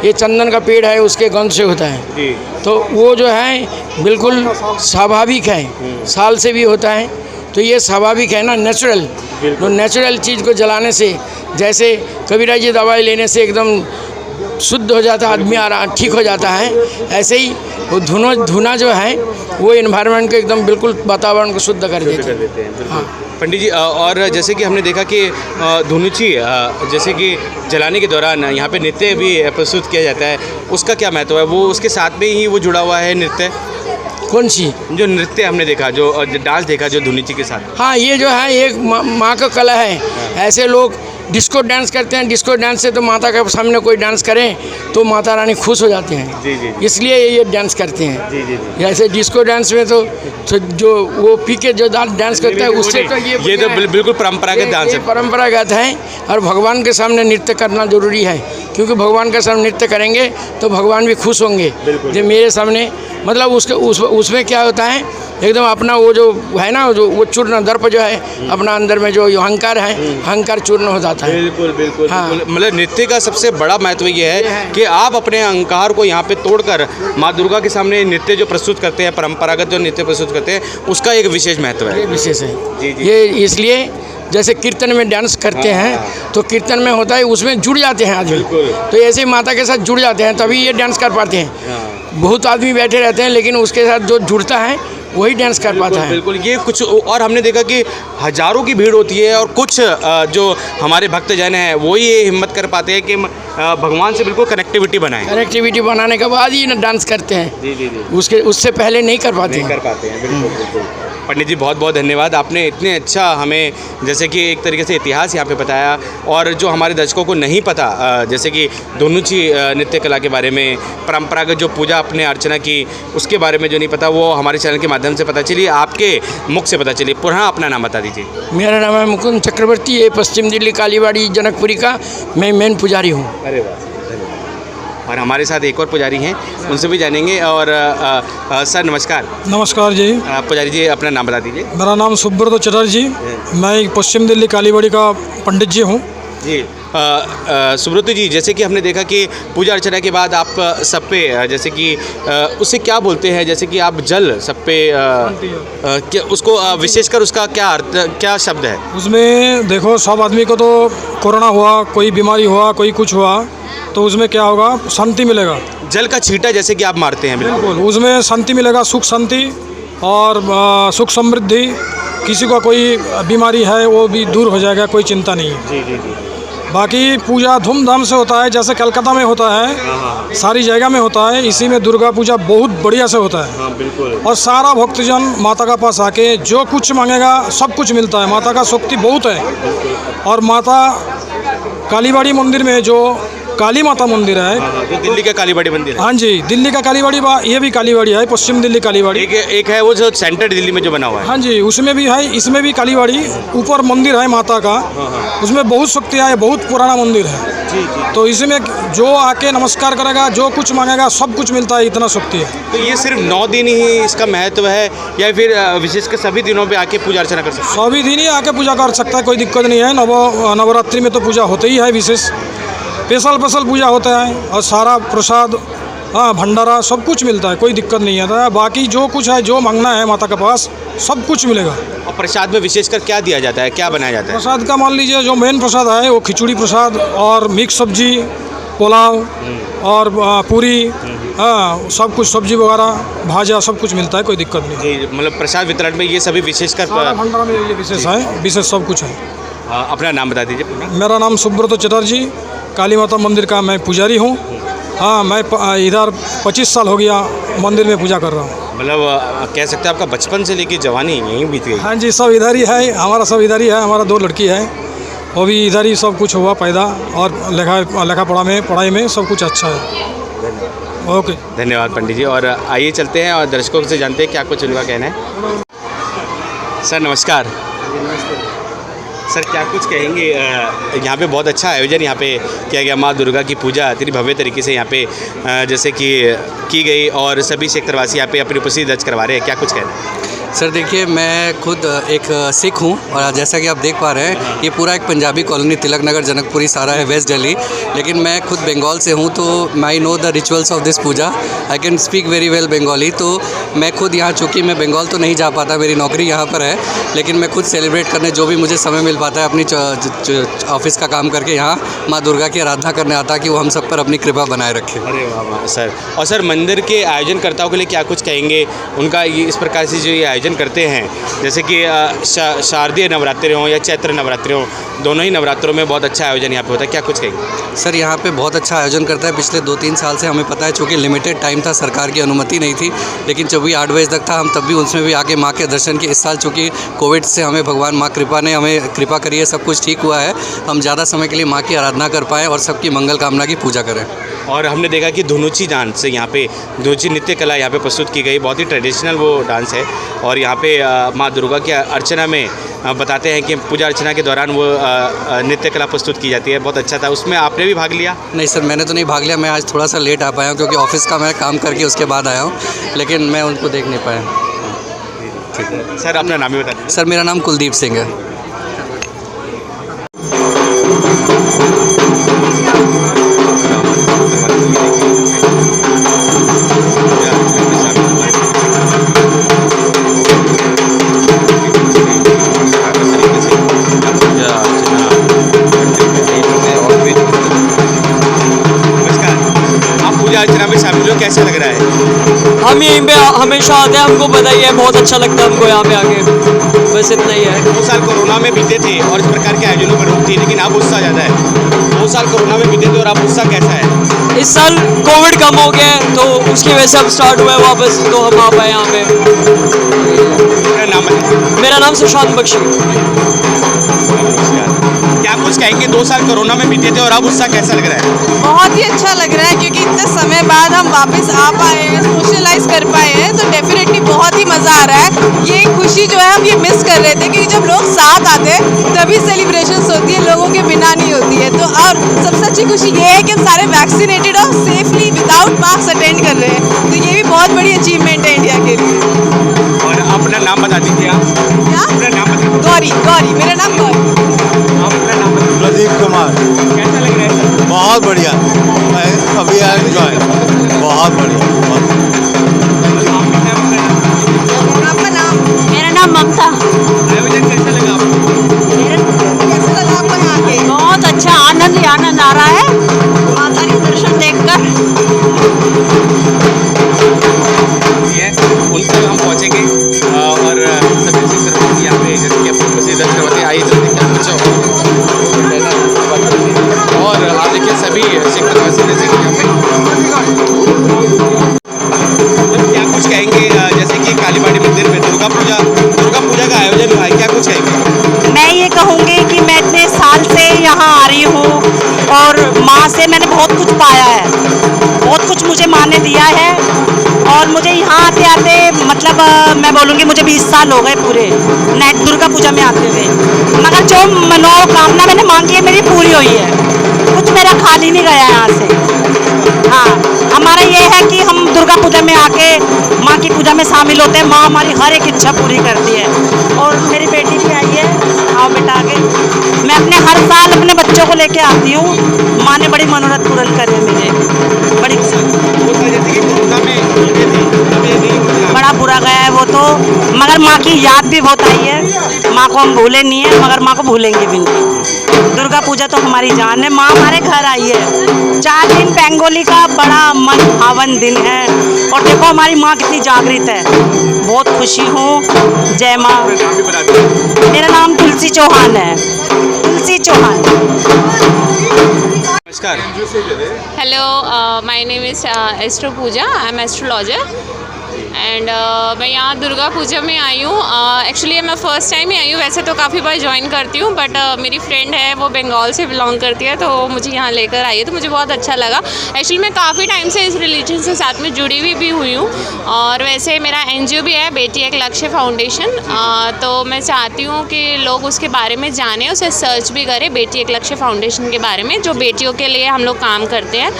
ये चंदन का पेड़ है, उसके गोंद से होता है। तो वो जो है बिल्कुल स्वाभाविक है, साल से भी होता है। तो ये स्वाभाविक है ना, नेचुरल। तो नेचुरल चीज़ को जलाने से, जैसे कबीरा जी दवाई लेने से एकदम शुद्ध हो जाता है, आदमी ठीक हो जाता है, ऐसे ही वो धुना जो है वो एनवायरनमेंट को एकदम बिल्कुल वातावरण को शुद्ध कर देते हैं। हाँ। पंडित जी और जैसे कि हमने देखा कि धुनुची जैसे कि जलाने के दौरान यहाँ पे नृत्य भी प्रस्तुत किया जाता है, उसका क्या महत्व है? वो उसके साथ में ही वो जुड़ा हुआ है नृत्य? कौन सी? जो नृत्य हमने देखा, जो डांस देखा जो धुनुची के साथ। हाँ, ये जो है एक माँ का कला है। ऐसे लोग डिस्को डांस करते हैं, डिस्को डांस से तो माता के सामने कोई डांस करें तो माता रानी खुश हो जाती हैं। जी जी। इसलिए ये डांस करते हैं। जी जी। जैसे डिस्को डांस में तो जो वो पी के जो डांस करता है उससे तो ये तो बिल्कुल परंपरागत डांस है। परंपरागत है और भगवान के सामने नृत्य करना जरूरी है, क्योंकि भगवान के सामने नृत्य करेंगे तो भगवान भी खुश होंगे। जो मेरे सामने मतलब उसमें क्या होता है, एकदम अपना वो जो है ना, जो वो चूर्ण दर्प जो है अपना अंदर में जो अहंकार है, अहंकार चूर्ण हो जाता है। बिल्कुल बिल्कुल। हाँ। मतलब नृत्य का सबसे बड़ा महत्व ये है कि आप अपने अहंकार को यहाँ पे तोड़कर माँ दुर्गा के सामने नृत्य जो प्रस्तुत करते हैं, परंपरागत जो नृत्य प्रस्तुत करते हैं, उसका एक विशेष महत्व है। विशेष है जी जी। ये इसलिए जैसे कीर्तन में डांस करते हैं तो कीर्तन में होता है उसमें जुड़ जाते हैं आदमी, तो ऐसे ही माता के साथ जुड़ जाते हैं तभी ये डांस कर पाते हैं। बहुत आदमी बैठे रहते हैं लेकिन उसके साथ जो जुड़ता है वही डांस कर पाता है। बिल्कुल। ये कुछ और हमने देखा कि हजारों की भीड़ होती है और कुछ जो हमारे भक्तजन हैं वो ये हिम्मत कर पाते हैं कि भगवान से बिल्कुल कनेक्टिविटी बनाएं। कनेक्टिविटी बनाने के बाद ही ना डांस करते हैं। जी जी जी। उससे पहले नहीं कर पाते हैं। बिल्कुल बिल्कुल। पंडित जी बहुत बहुत धन्यवाद, आपने इतने अच्छा हमें जैसे कि एक तरीके से इतिहास यहाँ पे बताया, और जो हमारे दर्शकों को नहीं पता जैसे कि धुनुची नृत्य कला के बारे में, परंपरागत जो पूजा आपने अर्चना की उसके बारे में जो नहीं पता वो हमारे चैनल के माध्यम से पता चली, आपके मुख से पता चली। पुनः अपना नाम बता दीजिए। मेरा नाम है मुकुंद चक्रवर्ती, ये पश्चिम दिल्ली कालीबाड़ी जनकपुरी का मैं मेन पुजारी हूँ। अरे वाह, और हमारे साथ एक और पुजारी हैं, उनसे भी जानेंगे। और सर नमस्कार। नमस्कार जी। पुजारी जी अपना नाम बता दीजिए। मेरा नाम सुब्रत चटर्जी, मैं पश्चिम दिल्ली कालीबाड़ी का पंडित जी हूँ। जी सुब्रत जी, जैसे कि हमने देखा कि पूजा अर्चना के बाद आप सब पे जैसे कि उसे क्या बोलते हैं, जैसे कि आप जल सब पे उसको विशेषकर उसका क्या अर्थ, क्या शब्द है उसमें? देखो, सब आदमी को तो कोरोना हुआ, कोई बीमारी हुआ, कोई कुछ हुआ, तो उसमें क्या होगा, शांति मिलेगा। जल का छींटा जैसे कि आप मारते हैं। बिल्कुल, उसमें शांति मिलेगा, सुख शांति और सुख समृद्धि। किसी को कोई बीमारी है वो भी दूर हो जाएगा, कोई चिंता नहीं है। जी जी जी। बाकी पूजा धूमधाम से होता है, जैसे कलकत्ता में होता है, सारी जगह में होता है, इसी में दुर्गा पूजा बहुत बढ़िया से होता है। हाँ, बिल्कुल। और सारा भक्तजन माता का पास आके जो कुछ मांगेगा सब कुछ मिलता है। माता का शक्ति बहुत है। और माता कालीबाड़ी मंदिर में जो काली माता मंदिर है, जो दिल्ली का कालीबाड़ी मंदिर है। हाँ जी, दिल्ली का कालीबाड़ी, ये भी कालीबाड़ी है, पश्चिम दिल्ली कालीबाड़ी। एक है वो जो सेंटर दिल्ली में जो बना हुआ है। हाँ जी, उसमें भी है, इसमें भी कालीबाड़ी ऊपर मंदिर है माता का। उसमें बहुत शक्तियाँ है, बहुत पुराना मंदिर है। तो इसमें जो आके नमस्कार करेगा, जो कुछ मांगेगा सब कुछ मिलता है, इतना शक्ति है। तो ये सिर्फ 9 दिन ही इसका महत्व है या फिर विशेषकर सभी दिनों पे आके पूजा अर्चना कर सकते हैं? सभी दिन ही आके पूजा कर सकता है, कोई दिक्कत नहीं है। नवरात्रि में तो पूजा होते ही है, विशेष स्पेशल पूजा होता है और सारा प्रसाद, हाँ, भंडारा सब कुछ मिलता है, कोई दिक्कत नहीं आता है। बाकी जो कुछ है, जो मांगना है माता के पास सब कुछ मिलेगा। और प्रसाद में विशेषकर क्या दिया जाता है, क्या बनाया जाता है? प्रसाद का मान लीजिए जो मेन प्रसाद है वो खिचड़ी प्रसाद और मिक्स सब्जी, पुलाव और पूरी, हाँ, सब कुछ, सब्जी वगैरह, भाजा, सब कुछ मिलता है, कोई दिक्कत नहीं। जी, मतलब प्रसाद वितरण में ये सभी विशेषकर भंडारा में ये विशेष है, विशेष सब कुछ है। अपना नाम बता दीजिए। मेरा नाम सुब्रत चटर्जी, काली माता मंदिर का मैं पुजारी हूँ। हाँ, मैं इधर 25 साल हो गया मंदिर में पूजा कर रहा हूँ। मतलब कह सकते हैं आपका बचपन से लेकर जवानी यहीं बीत गई? हाँ जी, सब इधर ही है, हमारा सब इधर ही है। हमारा 2 लड़की है, वो भी इधर ही सब कुछ हुआ पैदा, और लेखा पढ़ाई में सब कुछ अच्छा है। ओके, धन्यवाद पंडित जी। और आइए चलते हैं और दर्शकों से जानते हैं क्या कुछ उनका कहना है। सर नमस्कार। सर क्या कुछ कहेंगे, यहाँ पे बहुत अच्छा आयोजन यहाँ पे किया गया, माँ दुर्गा की पूजा इतनी भव्य तरीके से यहाँ पे जैसे कि की गई और सभी सेक्टरवासी यहाँ पे अपनी उपस्थिति दर्ज करवा रहे हैं, क्या कुछ कहना है? सर देखिए, मैं खुद एक सिख हूँ और जैसा कि आप देख पा रहे हैं ये पूरा एक पंजाबी कॉलोनी तिलक नगर जनकपुरी सारा है, वेस्ट दिल्ली। लेकिन मैं खुद बंगाल से हूँ तो I know the rituals of this puja, I can speak very well Bengali. तो मैं खुद यहाँ, चूँकि मैं बंगाल तो नहीं जा पाता, मेरी नौकरी यहाँ पर है, लेकिन मैं खुद सेलिब्रेट करने जो भी मुझे समय मिल पाता है अपनी ऑफिस का काम करके यहाँ माँ दुर्गा की आराधना करने आता है कि वो हम सब पर अपनी कृपा बनाए रखे। अरे वाह वाह सर। और सर मंदिर के आयोजनकर्ताओं के लिए क्या कुछ कहेंगे, उनका ये इस प्रकार से जो ये आयोजन आयोजन करते हैं, जैसे कि शारदीय नवरात्रि हों या चैत्र नवरात्रि हों, दोनों ही नवरात्रों में बहुत अच्छा आयोजन यहाँ पे होता है, क्या कुछ कहेंगे? सर यहाँ पे बहुत अच्छा आयोजन करता है। पिछले 2-3 साल से हमें पता है, चूँकि लिमिटेड टाइम था, सरकार की अनुमति नहीं थी, लेकिन जब भी 8 बजे तक था हम तब भी उसमें भी आके माँ के दर्शन किए। इस साल चूँकि कोविड से हमें भगवान माँ कृपा ने हमें कृपा करी है, सब कुछ ठीक हुआ है, हम ज़्यादा समय के लिए माँ की आराधना कर पाएँ और सबकी मंगल कामना की पूजा करें। और हमने देखा कि धुनुची डांस यहाँ पे, धुनुची नृत्य कला यहाँ पे प्रस्तुत की गई, बहुत ही ट्रेडिशनल वो डांस है। और यहाँ पे माँ दुर्गा की अर्चना में बताते हैं कि पूजा अर्चना के दौरान वो नृत्य कला प्रस्तुत की जाती है, बहुत अच्छा था। उसमें आपने भी भाग लिया? नहीं सर, मैंने तो नहीं भाग लिया, मैं आज थोड़ा सा लेट आ पाया हूँ क्योंकि ऑफिस का मैं काम करके उसके बाद आया हूँ, लेकिन मैं उनको देख नहीं पाया। ठीक है सर, अपना नाम ही बता दीजिए। सर मेरा नाम कुलदीप सिंह है। अर्चना में शामिल हो, कैसा लग रहा है? हम यहीं पे हमेशा आते हैं, हमको पता ही है, बहुत अच्छा लगता है हमको यहाँ पे आके, बस इतना ही है। 2 साल कोरोना में बीते थे और इस प्रकार के आयोजनों पर रोक थी, लेकिन अब उत्साह ज़्यादा है। 2 साल कोरोना में बीते थे और अब उत्साह कैसा है? इस साल कोविड कम हो गया है तो उसकी वजह से अब स्टार्ट हुआ है वापस, तो हम आ पाए यहाँ पे। मेरा नाम सुशांत बख्शी। क्या कुछ कहेंगे, 2 साल कोरोना में बीते थे और अब उत्साह कैसा लग रहा है? बहुत ही अच्छा लग रहा है, क्योंकि इतने समय बाद हम वापस आ पाए हैं, सोशलाइज कर पाए हैं, तो डेफिनेटली बहुत ही मज़ा आ रहा है। ये खुशी जो है हम ये मिस कर रहे थे, क्योंकि जब लोग साथ आते हैं तभी सेलिब्रेशंस होती है, लोगों के बिना नहीं होती है। तो और सबसे अच्छी खुशी ये है कि हम सारे वैक्सीनेटेड और सेफली विदाउट मास्क अटेंड कर रहे हैं, तो ये भी बहुत बड़ी अचीवमेंट है इंडिया के लिए। और अपना नाम बता दीजिए आप। क्या? अपना नाम बता दीजिए। गौरी, मेरा नाम गौरी। अपना नाम बता दीजिए। प्रदीप कुमार। कैसा लग रहा है? बहुत बढ़िया, अभी एंजॉय, बहुत बढ़िया। आपका नाम? मेरा नाम ममता। आयोजन कैसा लगा आपको? कैसा लगा आपको यहाँ के? बहुत अच्छा, आनंद ही आनंद आ रहा है माता के दर्शन देखकर। उनसे हम पहुँचेंगे और सभी से करवाएंगे यहाँ पे, जैसे कि अपने प्रसिद्ध करवाते आइए जल्दी क्या कुछ और आप देखिए सभी क्षेत्रवासी जैसे कि यहाँ पे क्या कुछ कहेंगे, जैसे कि कालीबाड़ी मंदिर में दुर्गा पूजा का आयोजन हुआ है, क्या कुछ कहेंगे? मैं ये कहूँगी कि मैं इतने साल से यहाँ आ रही हूँ और माँ से मैंने बहुत कुछ पाया है, बहुत कुछ मुझे माँ ने दिया है। और मुझे यहाँ आते आते मतलब मैं बोलूँगी मुझे 20 साल हो गए पूरे नेट दुर्गा पूजा में आते हुए, मगर जो मनोकामना मैंने मांगी है मेरी पूरी हुई है, कुछ मेरा खाली नहीं गया यहाँ से। हाँ, हमारा ये है कि हम दुर्गा पूजा में आके माँ की पूजा में शामिल होते हैं, माँ हमारी हर एक इच्छा पूरी करती है। और मेरी बेटी भी आई है, आओ बेटा आगे। मैं अपने हर साल अपने बच्चों को लेके आती हूँ, माँ ने बड़ी मनोरथ पूर्ण करे मेरे, बड़ी बड़ा बुरा गया है वो तो, मगर माँ की याद भी बहुत आई है। माँ को हम भूले नहीं है, मगर माँ को भूलेंगे भी नहीं। दुर्गा पूजा तो हमारी जान है, माँ हमारे घर आई है। 4 दिन बेंगोली का बड़ा मन भावन दिन है और देखो हमारी माँ कितनी जागृत है, बहुत खुशी हूँ। जय माँ। मेरा नाम तुलसी चौहान है, तुलसी चौहान। नमस्कार। Hello, my name is astro Puja, I am astrologer and मैं यहाँ दुर्गा पूजा में आई हूँ। एक्चुअली मैं फ़र्स्ट टाइम ही आई हूँ, वैसे तो काफ़ी बार ज्वाइन करती हूँ, बट मेरी फ्रेंड है वो बंगाल से बिलोंग करती है, तो मुझे यहाँ लेकर आई है, तो मुझे बहुत अच्छा लगा। एक्चुअली मैं काफ़ी टाइम से इस रिलीजन से साथ में जुड़ी हुई भी हुई हूँ, और वैसे मेरा एनजीओ भी है बेटी एक लक्ष्य फाउंडेशन, तो मैं चाहती हूँ कि लोग उसके बारे में जानें, उसे सर्च भी करें, बेटी एक लक्ष्य फाउंडेशन के बारे में, जो बेटियों के लिए हम लोग काम करते हैं।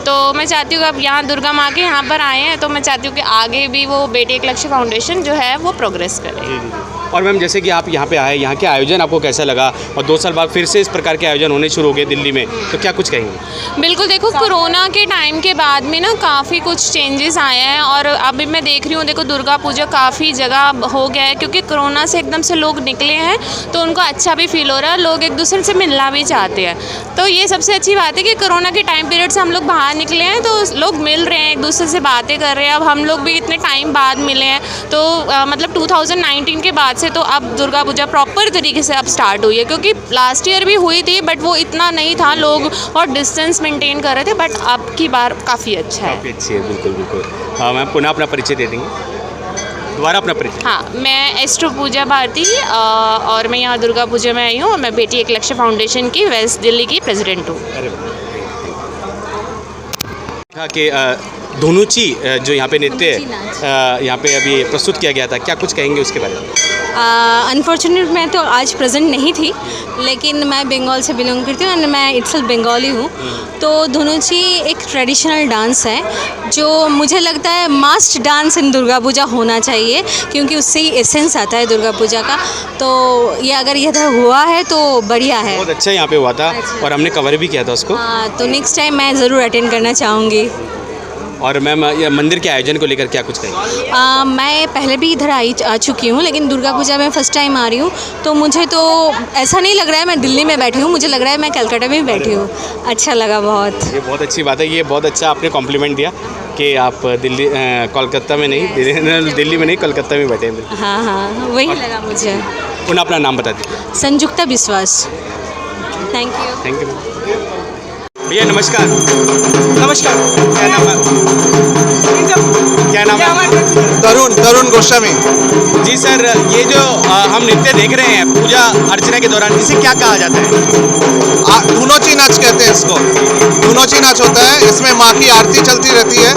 तो मैं चाहती हूँ अब यहाँ दुर्गा माँ के यहाँ पर आए हैं, तो मैं चाहती हूँ कि आगे भी वो बेटी एक लक्ष्य फाउंडेशन जो है वो प्रोग्रेस करे। और मैम जैसे कि आप यहाँ पे आए, यहाँ के आयोजन आपको कैसा लगा, और 2 साल बाद फिर से इस प्रकार के आयोजन होने शुरू हो गए दिल्ली में, तो क्या कुछ कहेंगे? बिल्कुल, देखो कोरोना के टाइम के बाद में ना काफ़ी कुछ चेंजेस आए हैं, और अभी मैं देख रही हूँ, देखो दुर्गा पूजा काफ़ी जगह हो गया है, क्योंकि कोरोना से एकदम से लोग निकले हैं तो उनको अच्छा भी फील हो रहा है, लोग एक दूसरे से मिलना भी चाहते हैं। तो ये सबसे अच्छी बात है कि कोरोना के टाइम पीरियड से हम लोग बाहर निकले हैं, तो लोग मिल रहे हैं, एक दूसरे से बातें कर रहे हैं। अब हम लोग भी इतने टाइम बाद मिले हैं, तो मतलब 2019 के बाद से तो अब दुर्गा पूजा प्रॉपर तरीके से अब स्टार्ट हुई है, क्योंकि लास्ट ईयर भी हुई थी बट वो इतना नहीं था, लोग और डिस्टेंस मेंटेन कर रहे थे, बट अब की बार काफ़ी अच्छा है। काफ़ी अच्छी है, बिल्कुल बिल्कुल। मैम पुनः अपना परिचय दे देंगे, दोबारा अपना परिचय। हाँ, मैं एस्ट्रो पूजा भारती और मैं यहाँ दुर्गा पूजा में आई हूँ। मैं बेटी एक लक्ष्य फाउंडेशन की वेस्ट दिल्ली की प्रेसिडेंट हूँ। कि धुनुची जो यहाँ पे नृत्य यहाँ पे अभी प्रस्तुत किया गया था, क्या कुछ कहेंगे उसके बारे में? अनफॉर्चुनेट मैं तो आज प्रेजेंट नहीं थी, लेकिन मैं बंगाल से बिलोंग करती हूँ और मैं इटसेल्फ बंगाली हूँ। तो धुनुची एक ट्रेडिशनल डांस है जो मुझे लगता है मस्ट डांस इन दुर्गा पूजा होना चाहिए, क्योंकि उससे ही एसेंस आता है दुर्गा पूजा का। तो ये अगर इधर हुआ है तो बढ़िया है, बहुत अच्छा यहाँ पे हुआ था और हमने कवर भी किया था उसको। तो नेक्स्ट टाइम मैं ज़रूर अटेंड करना चाहूँगी। और मैम ये मंदिर के आयोजन को लेकर क्या कुछ कहेंगे? मैं पहले भी इधर आ चुकी हूँ, लेकिन दुर्गा पूजा में फ़र्स्ट टाइम आ रही हूँ, तो मुझे तो ऐसा नहीं लग रहा है मैं दिल्ली में बैठी हूँ, मुझे लग रहा है मैं कलकत्ता में बैठी हूँ। अच्छा लगा बहुत। ये बहुत अच्छी बात है, ये बहुत अच्छा आपने कॉम्प्लीमेंट दिया कि आप दिल्ली कोलकाता में नहीं, दिल्ली में नहीं कोलकाता में बैठे हैं। हाँ हाँ, वही लगा मुझे। पुनः अपना नाम बता दीजिए। संजुक्ता विश्वास। Thank you. थैंक यू भैया, नमस्कार। नमस्कार। क्या नाम है? क्या नाम है? तरुण गोस्वामी। जी सर, ये जो हम नृत्य देख रहे हैं पूजा अर्चना के दौरान, इसे क्या कहा जाता है? धुनोची नाच कहते हैं इसको। धुनोची नाच होता है, इसमें माँ की आरती चलती रहती है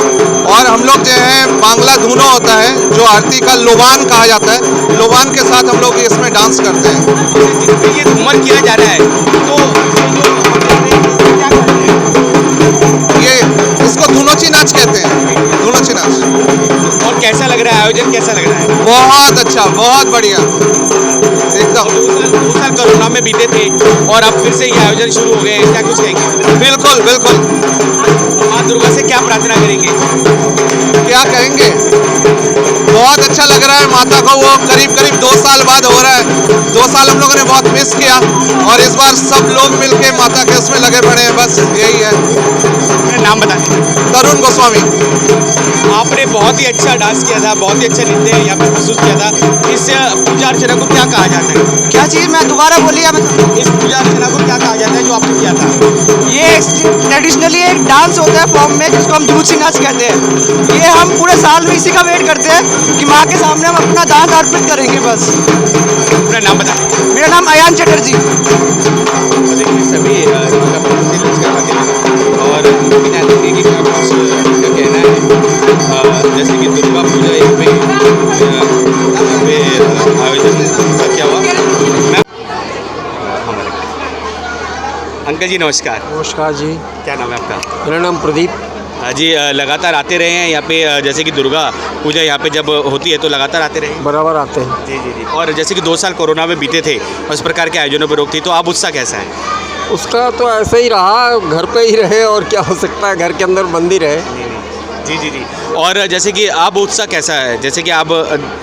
और हम लोग जो है बांग्ला धुनो होता है जो आरती का लोबान कहा जाता है, लोबान के साथ हम लोग इसमें डांस करते हैं। जिसमें ये घूमर किया जा रहा है तो ये इसको धुनोची नाच कहते हैं, धुनोची नाच। और कैसा लग रहा है आयोजन, कैसा लग रहा है? बहुत अच्छा, बहुत बढ़िया, एकदम। 2 साल कोरोना में बीते थे और अब फिर से ये आयोजन शुरू हो गए हैं, क्या कुछ कहेंगे? बिल्कुल बिल्कुल। माँ दुर्गा से क्या प्रार्थना करेंगे? क्या कहेंगे, बहुत अच्छा लग रहा है। माता को वो करीब 2 साल बाद हो रहा है। 2 साल हम लोगों ने बहुत मिस किया और इस बार सब लोग मिलके माता के उसमें लगे पड़े हैं, बस यही है। अपना नाम बताइए। तरुण गोस्वामी। आपने बहुत ही अच्छा डांस किया था, बहुत ही अच्छा नृत्य यहाँ पर प्रस्तुत किया था। इस पूजा अर्चना को क्या कहा जाता है? क्या चीज़, मैं दोबारा बोलिए। इस पूजा अर्चना को क्या कहा जाता है जो आपने किया था? ये ट्रेडिशनली एक डांस होता है फॉर्म में जिसको हम धुनुची नाच कहते हैं। ये हम पूरे साल में इसी का वेट करते हैं कि माँ के सामने हम अपना दान अर्पित करेंगे, बस। अपना नाम बताइए। मेरा नाम अयान चटर्जी। सभी और कहना है जैसे कि दुर्गा पूजा यहाँ पे आयोजन क्या हुआ। अंकल जी नमस्कार। नमस्कार जी। क्या नाम है आपका? मेरा नाम प्रदीप जी। लगातार आते रहे हैं यहाँ पे, जैसे कि दुर्गा पूजा यहाँ पे जब होती है तो लगातार आते रहे? बराबर आते हैं। जी जी जी। और जैसे कि 2 साल कोरोना में बीते थे और इस प्रकार के आयोजनों पर रोक थी, तो अब उत्साह कैसा है? उसका तो ऐसे ही रहा, घर पे ही रहे और क्या हो सकता है, घर के अंदर बंदी रहे। जी जी जी। और जैसे कि अब उत्साह कैसा है, जैसे कि अब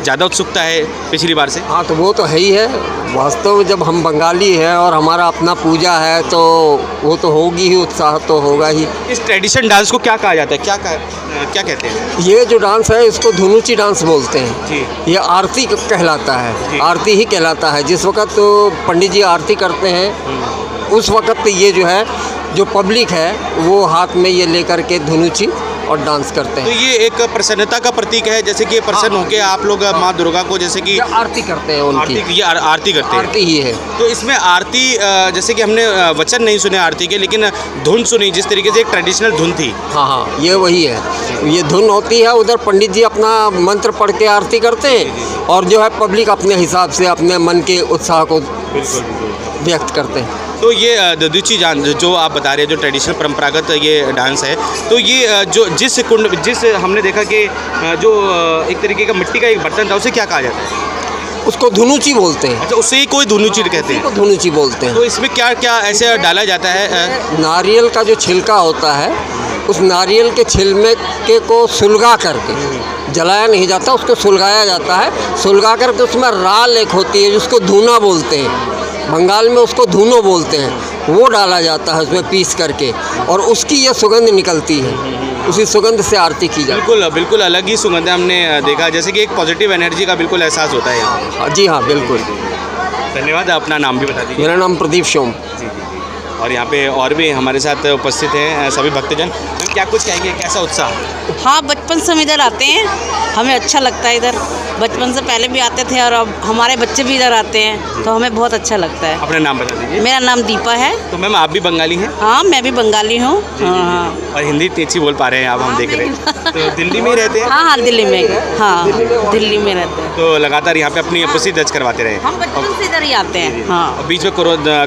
ज़्यादा उत्सुकता है पिछली बार से? हाँ, तो वो तो है ही है। वास्तव में जब हम बंगाली हैं और हमारा अपना पूजा है तो वो तो होगी ही, उत्साह तो होगा ही। इस ट्रेडिशन डांस को क्या कहा जाता है, क्या कहते हैं? ये जो डांस है इसको धुनुची डांस बोलते हैं जी। ये आरती कहलाता है, आरती ही कहलाता है। जिस वक्त तो पंडित जी आरती करते हैं उस वक्त ये जो है, जो पब्लिक है वो हाथ में ये लेकर के धुनुची और डांस करते हैं। तो ये एक प्रसन्नता का प्रतीक है, जैसे कि प्रसन्न होकर आप लोग माँ दुर्गा को जैसे कि आरती करते हैं उनकी। ये आरती करते हैं। आरती ही है। तो इसमें आरती जैसे कि हमने वचन नहीं सुने आरती के, लेकिन धुन सुनी, जिस तरीके से एक ट्रेडिशनल धुन थी। हाँ हाँ, ये वही है, ये धुन होती है। उधर पंडित जी अपना मंत्र पढ़ के आरती करते हैं और जो है पब्लिक अपने हिसाब से अपने मन के उत्साह को व्यक्त करते हैं। तो ये धुनुची डांस जो आप बता रहे हैं, जो ट्रेडिशनल परंपरागत ये डांस है, तो ये जो जिस हमने देखा कि जो एक तरीके का मिट्टी का एक बर्तन था, उसे क्या कहा जाता है? उसको धुनुची बोलते हैं। अच्छा, उससे ही कोई धुनुची कहते हैं। धुनुची बोलते हैं। तो इसमें क्या क्या ऐसे डाला जाता है? नारियल का जो छिलका होता है, उस नारियल के छिलके को सुलगा करके, जलाया नहीं जाता, उसको सुलगाया जाता है। सुलगा करके उसमें राल एक होती है जिसको धूना बोलते हैं, बंगाल में उसको धूनो बोलते हैं, वो डाला जाता है उसमें पीस करके, और उसकी ये सुगंध निकलती है। उसी सुगंध से आरती की जाती है। बिल्कुल अलग ही सुगंध है। हमने देखा जैसे कि एक पॉजिटिव एनर्जी का बिल्कुल एहसास होता है यहाँ। जी हाँ, बिल्कुल। धन्यवाद। अपना नाम भी बता दीजिए। मेरा नाम प्रदीप सोम। जी। और यहाँ पे और भी हमारे साथ उपस्थित हैं सभी भक्तजन। तो क्या कुछ कहेंगे, कैसा उत्साह? हाँ, बचपन से हम इधर आते हैं, हमें अच्छा लगता है इधर। बचपन से पहले भी आते थे और अब हमारे बच्चे भी इधर आते हैं, तो हमें बहुत अच्छा लगता है। अपना नाम बता दीजिए। मेरा नाम दीपा है। तो मैम आप भी बंगाली हैं? हाँ, मैं भी बंगाली हूँ। हाँ। और हिंदी अच्छी बोल पा रहे हैं आप, हम देख रहे हैं। तो दिल्ली में ही रहते हैं? हाँ, दिल्ली में। हाँ, दिल्ली में रहते हैं। तो लगातार यहाँ पे अपनी उपस्थिति दर्ज करवाते रहे? हम बचपन से इधर ही आते हैं। हाँ। बीच में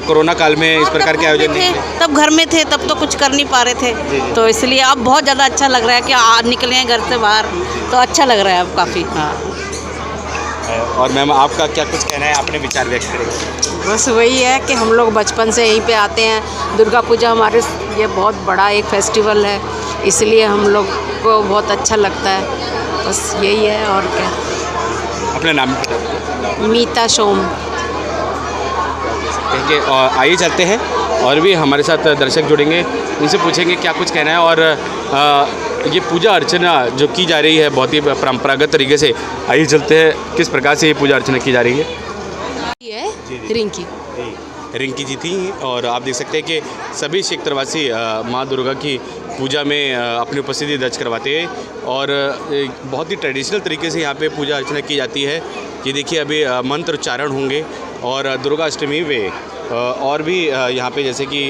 कोरोना काल में इस प्रकार के आयोजन नहीं थे? तब घर में थे, तब तो कुछ कर नहीं पा रहे थे, तो इसलिए अब बहुत ज़्यादा अच्छा लग रहा है कि निकले हैं घर से बाहर, तो अच्छा लग रहा है अब काफ़ी। हाँ। और मैम आपका क्या कुछ कहना है, अपने विचार व्यक्त करेंगे? बस वही है कि हम लोग बचपन से यहीं पे आते हैं। दुर्गा पूजा हमारे ये बहुत बड़ा एक फेस्टिवल है, इसलिए हम लोग को बहुत अच्छा लगता है। बस यही है, और क्या। अपना नाम? मीता सोम। कहेंगे। और आइए चलते हैं, और भी हमारे साथ दर्शक जुड़ेंगे, उनसे पूछेंगे क्या कुछ कहना है। और ये पूजा अर्चना जो की जा रही है बहुत ही परंपरागत तरीके से, आइए चलते हैं किस प्रकार से ये पूजा अर्चना की जा रही है। ये रिंकी रिंकी जी थी, और आप देख सकते हैं कि सभी क्षेत्रवासी माँ दुर्गा की पूजा में अपनी उपस्थिति दर्ज करवाते हैं, और बहुत ही ट्रेडिशनल तरीके से यहाँ पे पूजा अर्चना की जाती है। ये देखिए अभी मंत्र उच्चारण होंगे, और दुर्गा अष्टमी में और भी यहाँ पे जैसे कि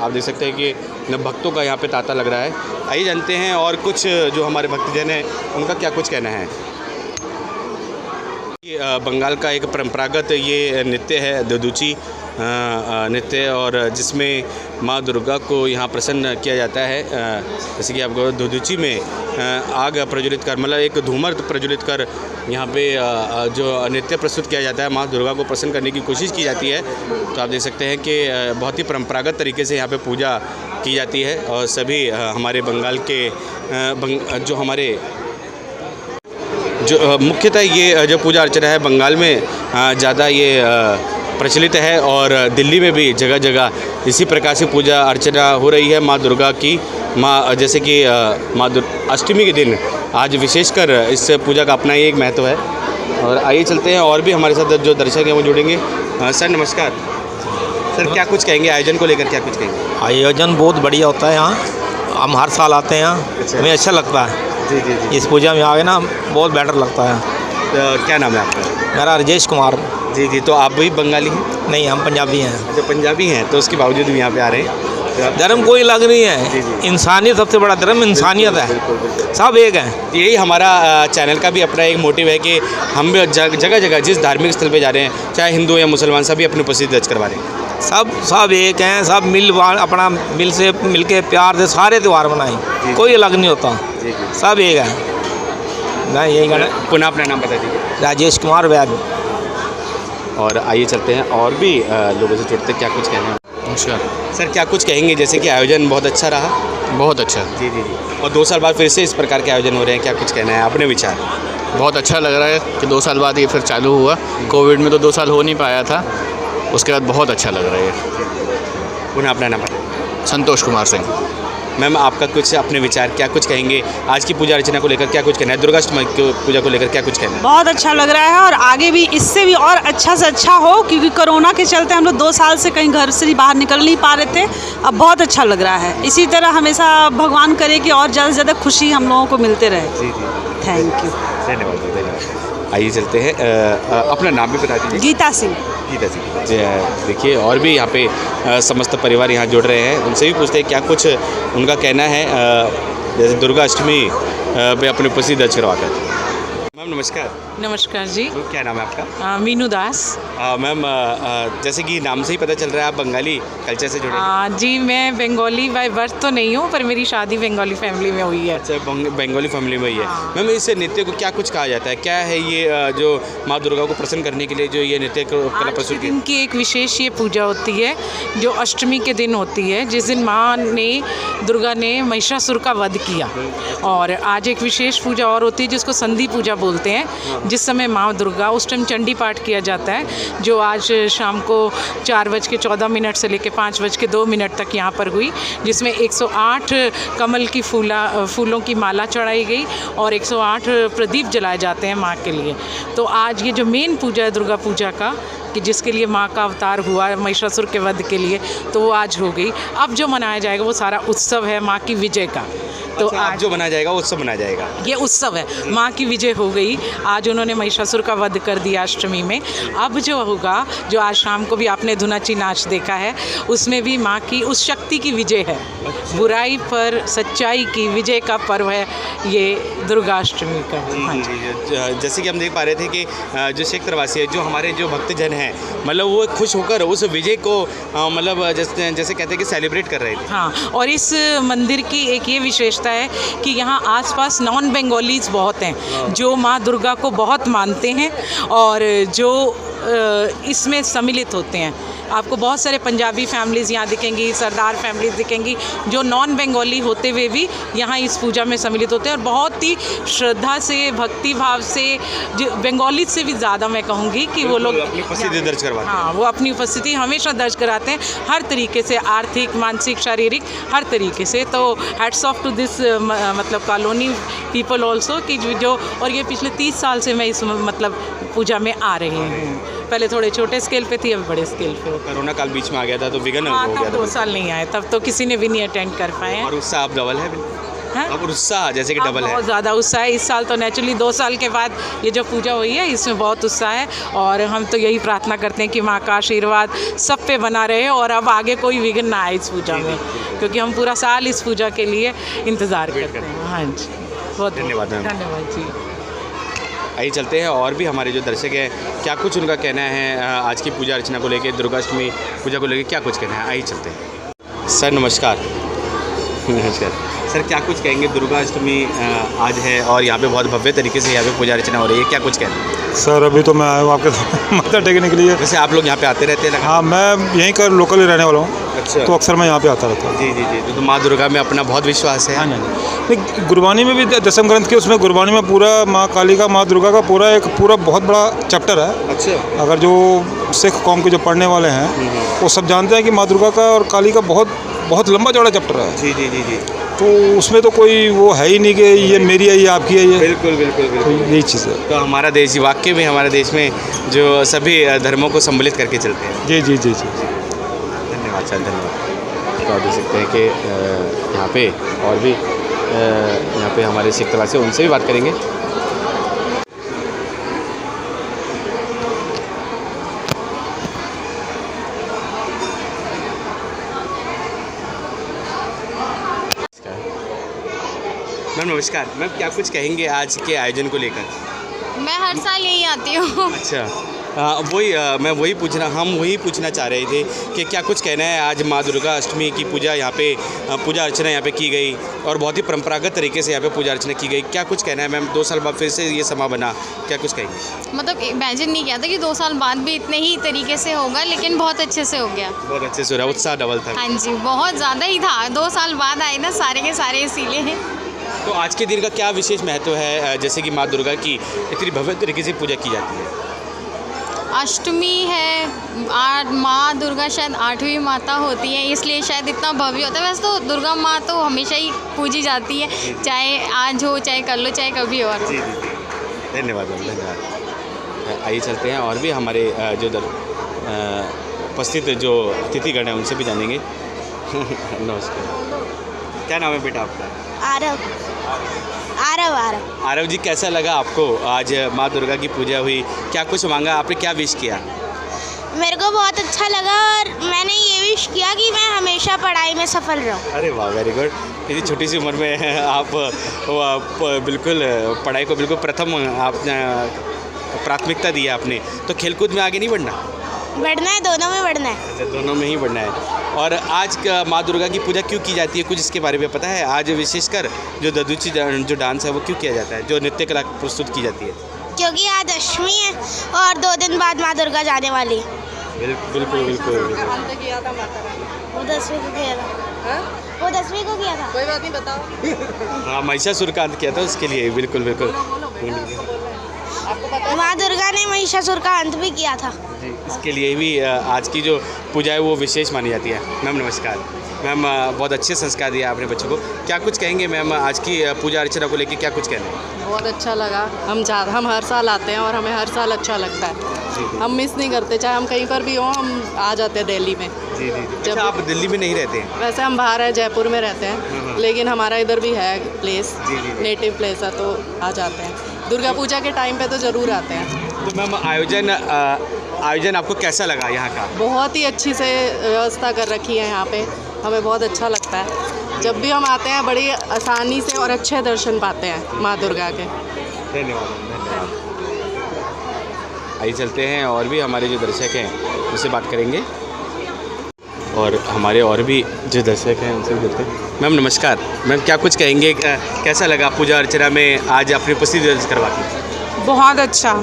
आप देख सकते हैं कि भक्तों का यहाँ पे तांता लग रहा है। आइए जानते हैं और कुछ जो हमारे भक्तजन हैं उनका क्या कुछ कहना है। बंगाल का एक परंपरागत ये नृत्य है दुदुची नृत्य, और जिसमें माँ दुर्गा को यहाँ प्रसन्न किया जाता है। जैसे कि आपको दुदुची में आग प्रज्वलित कर, मतलब एक धूमर प्रज्वलित कर यहाँ पे जो नृत्य प्रस्तुत किया जाता है, माँ दुर्गा को प्रसन्न करने की कोशिश की जाती है। तो आप देख सकते हैं कि बहुत ही परंपरागत तरीके से यहाँ पे पूजा की जाती है, और सभी हमारे बंगाल के जो हमारे जो मुख्यतः ये जो पूजा अर्चना है बंगाल में ज़्यादा ये प्रचलित है, और दिल्ली में भी जगह जगह इसी प्रकार से पूजा अर्चना हो रही है माँ दुर्गा की। माँ जैसे कि माँ अष्टमी के दिन आज विशेषकर इस पूजा का अपना ही एक महत्व है। और आइए चलते हैं, और भी हमारे साथ जो दर्शक हैं वो जुड़ेंगे। सर नमस्कार। सर क्या कुछ कहेंगे आयोजन को लेकर, क्या कुछ कहेंगे? आयोजन बहुत बढ़िया होता है यहाँ, हम हर साल आते हैं यहाँ। हमें अच्छा लगता है। जी जी जी। इस पूजा में आगे ना बहुत बेटर लगता है। तो क्या नाम है आपका? मेरा राजेश कुमार। जी जी। तो आप भी बंगाली हैं? नहीं, हम पंजाबी हैं। जो पंजाबी हैं, तो उसके बावजूद भी यहाँ पे आ रहे हैं। धर्म कोई अलग नहीं है, इंसानियत सबसे बड़ा धर्म इंसानियत है, सब एक है। यही हमारा चैनल का भी अपना एक मोटिव है कि हम जगह जगह जिस धार्मिक स्थल पे जा रहे हैं, चाहे हिंदू या मुसलमान, सभी अपनी उपस्थिति दर्ज करवा रहे हैं। सब एक हैं, सब अपना मिल के प्यार से सारे त्यौहार मनाएं, कोई अलग नहीं होता, सब एक है। मैं यही कहना। पुनः अपना नाम बता दीजिए। राजेश कुमार वैद। और आइए चलते हैं, और भी लोगों से जुड़ते, क्या कुछ कहना है? नमस्कार सर, क्या कुछ कहेंगे? जैसे कि आयोजन बहुत अच्छा रहा। बहुत अच्छा। जी जी जी। और 2 साल बाद फिर से इस प्रकार के आयोजन हो रहे हैं, क्या कुछ कहना है, अपने विचार? बहुत अच्छा लग रहा है कि 2 साल बाद ये फिर चालू हुआ। कोविड में तो 2 साल हो नहीं पाया था, उसके बाद बहुत अच्छा लग रहा है। पुनः अपना नाम? संतोष कुमार सिंह। मैम आपका कुछ अपने विचार, क्या कुछ कहेंगे आज की पूजा अर्चना को लेकर, क्या कुछ कहना है? दुर्गाष्टमी पूजा को लेकर क्या कुछ कहना है? बहुत अच्छा लग रहा है, और आगे भी इससे भी और अच्छा से अच्छा हो, क्योंकि कोरोना के चलते हम लोग 2 साल से कहीं घर से बाहर निकल नहीं पा रहे थे। अब बहुत अच्छा लग रहा है। इसी तरह हमेशा भगवान करे कि और ज़्यादा से ज़्यादा खुशी हम लोगों को मिलते रहे। जी जी। Thank you. धन्यवाद धन्यवाद। आइए चलते हैं, अपना नाम भी बता दीजिए। गीता सिंह। गीता सिंह। देखिए और भी यहाँ पे समस्त परिवार यहाँ जुड़ रहे हैं, उनसे भी पूछते हैं क्या कुछ उनका कहना है जैसे दुर्गा अष्टमी पे अपनी उपस्थिति दर्ज करवाकर। मैम नमस्कार। नमस्कार जी। तो क्या नाम है आपका? मीनू दास। मैम जैसे कि नाम से ही पता चल रहा है आप बंगाली कल्चर से जुड़े हैं। जी मैं बंगाली बाय बर्थ तो नहीं हूँ, पर मेरी शादी बंगाली फैमिली में हुई है। अच्छा, बंगाली फैमिली में हुई है। मैम इस नृत्य को क्या कुछ कहा जाता है, क्या है ये जो माँ दुर्गा को प्रसन्न करने के लिए जो ये नृत्य कला प्रस्तुत की? इनकी एक विशेष ये पूजा होती है जो अष्टमी के दिन होती है, जिस दिन माँ ने दुर्गा ने महिषासुर का वध किया। और आज एक विशेष पूजा और होती है जिसको संधि पूजा बोलते हैं, जिस समय माँ दुर्गा, उस टाइम चंडी पाठ किया जाता है, जो आज शाम को 4:14 से लेकर 5:02 तक यहाँ पर हुई, जिसमें 108 कमल की फूलों की माला चढ़ाई गई और 108 प्रदीप जलाए जाते हैं माँ के लिए। तो आज ये जो मेन पूजा है दुर्गा पूजा का, कि जिसके लिए माँ का अवतार हुआ महिषासुर के वध के लिए, तो वो आज हो गई। अब जो मनाया जाएगा वो सारा उत्सव है माँ की विजय का। तो अच्छा, आज जो मनाया जाएगा वो उत्सव मनाया जाएगा, ये उत्सव है। माँ की विजय हो गई, आज उन्होंने महिषासुर का वध कर दिया अष्टमी में। अब जो होगा, जो आज शाम को भी आपने धुनाची नाच देखा है, उसमें भी माँ की उस शक्ति की विजय है। बुराई पर सच्चाई की विजय का पर्व है ये दुर्गाष्टमी का। हाँ जी। जैसे कि हम देख पा रहे थे कि जो सिख प्रवासी है, जो हमारे जो भक्तजन हैं, मतलब वो खुश होकर उस विजय को मतलब जैसे कहते हैं कि सेलिब्रेट कर रहे थे। हाँ, और इस मंदिर की एक ये विशेषता है कि यहाँ आसपास नॉन बंगालीज बहुत हैं जो माँ दुर्गा को बहुत मानते हैं और जो इसमें सम्मिलित होते हैं। आपको बहुत सारे पंजाबी फैमिलीज़ यहाँ दिखेंगी, सरदार फैमिलीज़ दिखेंगी, जो नॉन बंगाली होते हुए भी यहाँ इस पूजा में सम्मिलित होते हैं और बहुत ही श्रद्धा से, भक्ति भाव से, जो बंगाली से भी ज़्यादा मैं कहूँगी कि वो लोग अपनी उपस्थिति दर्ज करवाते हैं। हाँ, वो अपनी उपस्थिति हमेशा दर्ज कराते हैं, हर तरीके से, आर्थिक, मानसिक, शारीरिक, हर तरीके से। तो हैट्स ऑफ टू दिस मतलब कॉलोनी पीपल ऑल्सो कि जो, और ये पिछले 30 साल से मैं इस मतलब पूजा में आ रही हूँ। पहले थोड़े छोटे स्केल पे थी, अब बड़े स्केल पे। कोरोना काल बीच में आ गया था तो विघ्न हाँ, हो गया तब था। 2 साल नहीं आए, तब तो किसी ने भी नहीं अटेंड कर पाए। और उत्साह अब डबल है। हाँ? अब उत्साह जैसे कि डबल है। बहुत ज़्यादा उत्साह है इस साल तो। नेचुरली 2 साल के बाद ये जो पूजा हुई है, इसमें बहुत उत्साह है और हम तो यही प्रार्थना करते हैं कि माँ का आशीर्वाद सब पे बना रहे और अब आगे कोई विघ्न ना आए इस पूजा में, क्योंकि हम पूरा साल इस पूजा के लिए इंतज़ार करते हैं। हाँ जी, बहुत धन्यवाद मैम। धन्यवाद जी। आइए चलते हैं और भी हमारे जो दर्शक हैं, क्या कुछ उनका कहना है आज की पूजा अर्चना को लेकर, दुर्गाष्टमी पूजा को लेकर क्या कुछ कहना है, आइए चलते हैं। सर नमस्कार। नमस्कार सर, क्या कुछ कहेंगे? दुर्गाष्टमी आज है और यहाँ पे बहुत भव्य तरीके से यहाँ पे पूजा अर्चना हो रही है, क्या कुछ कहना है? सर अभी तो मैं आया हूँ आपके माथा टेकने के लिए। वैसे आप लोग यहाँ पे आते रहते हैं? हाँ, मैं यहीं का लोकल ही रहने वाला हूँ। अच्छा। तो अक्सर मैं यहाँ पे आता रहता हूँ। जी जी जी। तो माँ दुर्गा में अपना बहुत विश्वास है। हाँ नहीं, गुरबानी में भी दसम ग्रंथ के उसमें गुरबानी में पूरा माँ काली का, माँ दुर्गा का पूरा बहुत बड़ा चैप्टर है। अच्छा। अगर जो सिख कौम के जो पढ़ने वाले हैं वो सब जानते हैं कि माँ दुर्गा का और काली का बहुत लंबा चौड़ा चैप्टर है। जी जी जी जी। तो उसमें तो कोई वो है ही नहीं कि ये मेरी है, ये आपकी है, ये बिल्कुल बिल्कुल बिल्कुल तो यही चीज़ है। तो हमारा देश वाकई में, हमारे देश में जो सभी धर्मों को सम्मिलित करके चलते हैं। जी जी जी जी। धन्यवाद सर, धन्यवाद। तो आप देख सकते हैं कि यहाँ पे और भी यहाँ पे हमारे सिख प्रवासी, उनसे भी बात करेंगे। मैम नमस्कार। मैम क्या कुछ कहेंगे आज के आयोजन को लेकर? मैं हर साल यही आती हूँ। अच्छा, मैं वही पूछना चाह रहे थे कि क्या कुछ कहना है आज माँ दुर्गा अष्टमी की पूजा यहाँ पे पूजा अर्चना यहाँ पे की गई और बहुत ही परंपरागत तरीके से यहाँ पे पूजा अर्चना की गई, क्या कुछ कहना है मैम? 2 साल बाद फिर से ये समा बना, क्या कुछ कहेंगे? मतलब इमेजिन नहीं किया था कि 2 साल बाद भी इतने ही तरीके से होगा, लेकिन बहुत अच्छे से हो गया। बहुत अच्छे से हो रहा, उत्साह डबल था। हाँ जी, बहुत ज़्यादा ही था। 2 साल बाद आए ना सारे के सारे, इसीलिए। तो आज के दिन का क्या विशेष महत्व है, जैसे कि माँ दुर्गा की इतनी भव्य तरीके से पूजा की जाती है? अष्टमी है, माँ दुर्गा शायद 8वीं माता होती है, इसलिए शायद इतना भव्य होता है। वैसे तो दुर्गा माँ तो हमेशा ही पूजी जाती है, चाहे आज हो, चाहे कल हो, चाहे कभी और। जी जी, धन्यवाद मैम, धन्यवाद। आइए चलते हैं और भी हमारे जो उपस्थित जो अतिथिगण हैं उनसे भी जानेंगे। नमस्कार, क्या नाम है बेटा आपका? आरव। आरव जी, कैसा लगा आपको आज माँ दुर्गा की पूजा हुई, क्या कुछ मांगा आपने, क्या विश किया? मेरे को बहुत अच्छा लगा और मैंने ये विश किया कि मैं हमेशा पढ़ाई में सफल रहूं। अरे वाह, वेरी गुड। इतनी छोटी सी उम्र में आप बिल्कुल पढ़ाई को बिल्कुल प्रथम आपने प्राथमिकता दी है आपने, तो खेलकूद में आगे नहीं बढ़ना? बढ़ना है, दोनों में बढ़ना है। अच्छा, दोनों में ही बढ़ना है। और आज का माँ दुर्गा की पूजा क्यों की जाती है, कुछ इसके बारे में पता है? आज विशेषकर जो ददूची जो डांस है वो क्यों किया जाता है, जो नृत्य कला प्रस्तुत की जाती है? क्योंकि आज अष्टमी है और 2 दिन बाद माँ दुर्गा जाने वाली है। बिल्कुल बिल्कुल। वो 10वीं को किया था। वो 10वीं को किया था। कोई बात नहीं, बताओ। हाँ, महिषासुर का अंत किया था, उसके लिए। बिल्कुल बिल्कुल। माँ दुर्गा ने महिषासुर का अंत भी किया था। जी, इसके लिए भी आज की जो पूजा है वो विशेष मानी जाती है। मैम नमस्कार। मैम बहुत अच्छे संस्कार दिया आपने बच्चों को। क्या कुछ कहेंगे मैम आज की पूजा अर्चना को लेकर, क्या कुछ कहना है? बहुत अच्छा लगा। हम हर साल आते हैं और हमें हर साल अच्छा लगता है। हम मिस नहीं करते, चाहे हम कहीं पर भी हों, हम आ जाते हैं दिल्ली में। जी जी। जब आप दिल्ली में नहीं रहते हैं? वैसे हम बाहर हैं, जयपुर में रहते हैं, लेकिन हमारा इधर भी है प्लेस, नेटिव प्लेस है, तो आ जाते हैं। दुर्गा पूजा के टाइम पे तो ज़रूर आते हैं। तो मैम आयोजन आपको कैसा लगा यहाँ का? बहुत ही अच्छी से व्यवस्था कर रखी है यहाँ पे, हमें बहुत अच्छा लगता है। जब भी हम आते हैं बड़ी आसानी से और अच्छे दर्शन पाते हैं माँ दुर्गा के। धन्यवाद। आइए चलते हैं, और भी हमारे जो दर्शक हैं उनसे बात करेंगे, और हमारे और भी जो दर्शक हैं उनसे भी बोलते हैं। मैम नमस्कार। मैम क्या कुछ कहेंगे, कैसा लगा पूजा अर्चना में आज अपनी उपस्थिति दर्ज करवा के? बहुत अच्छा।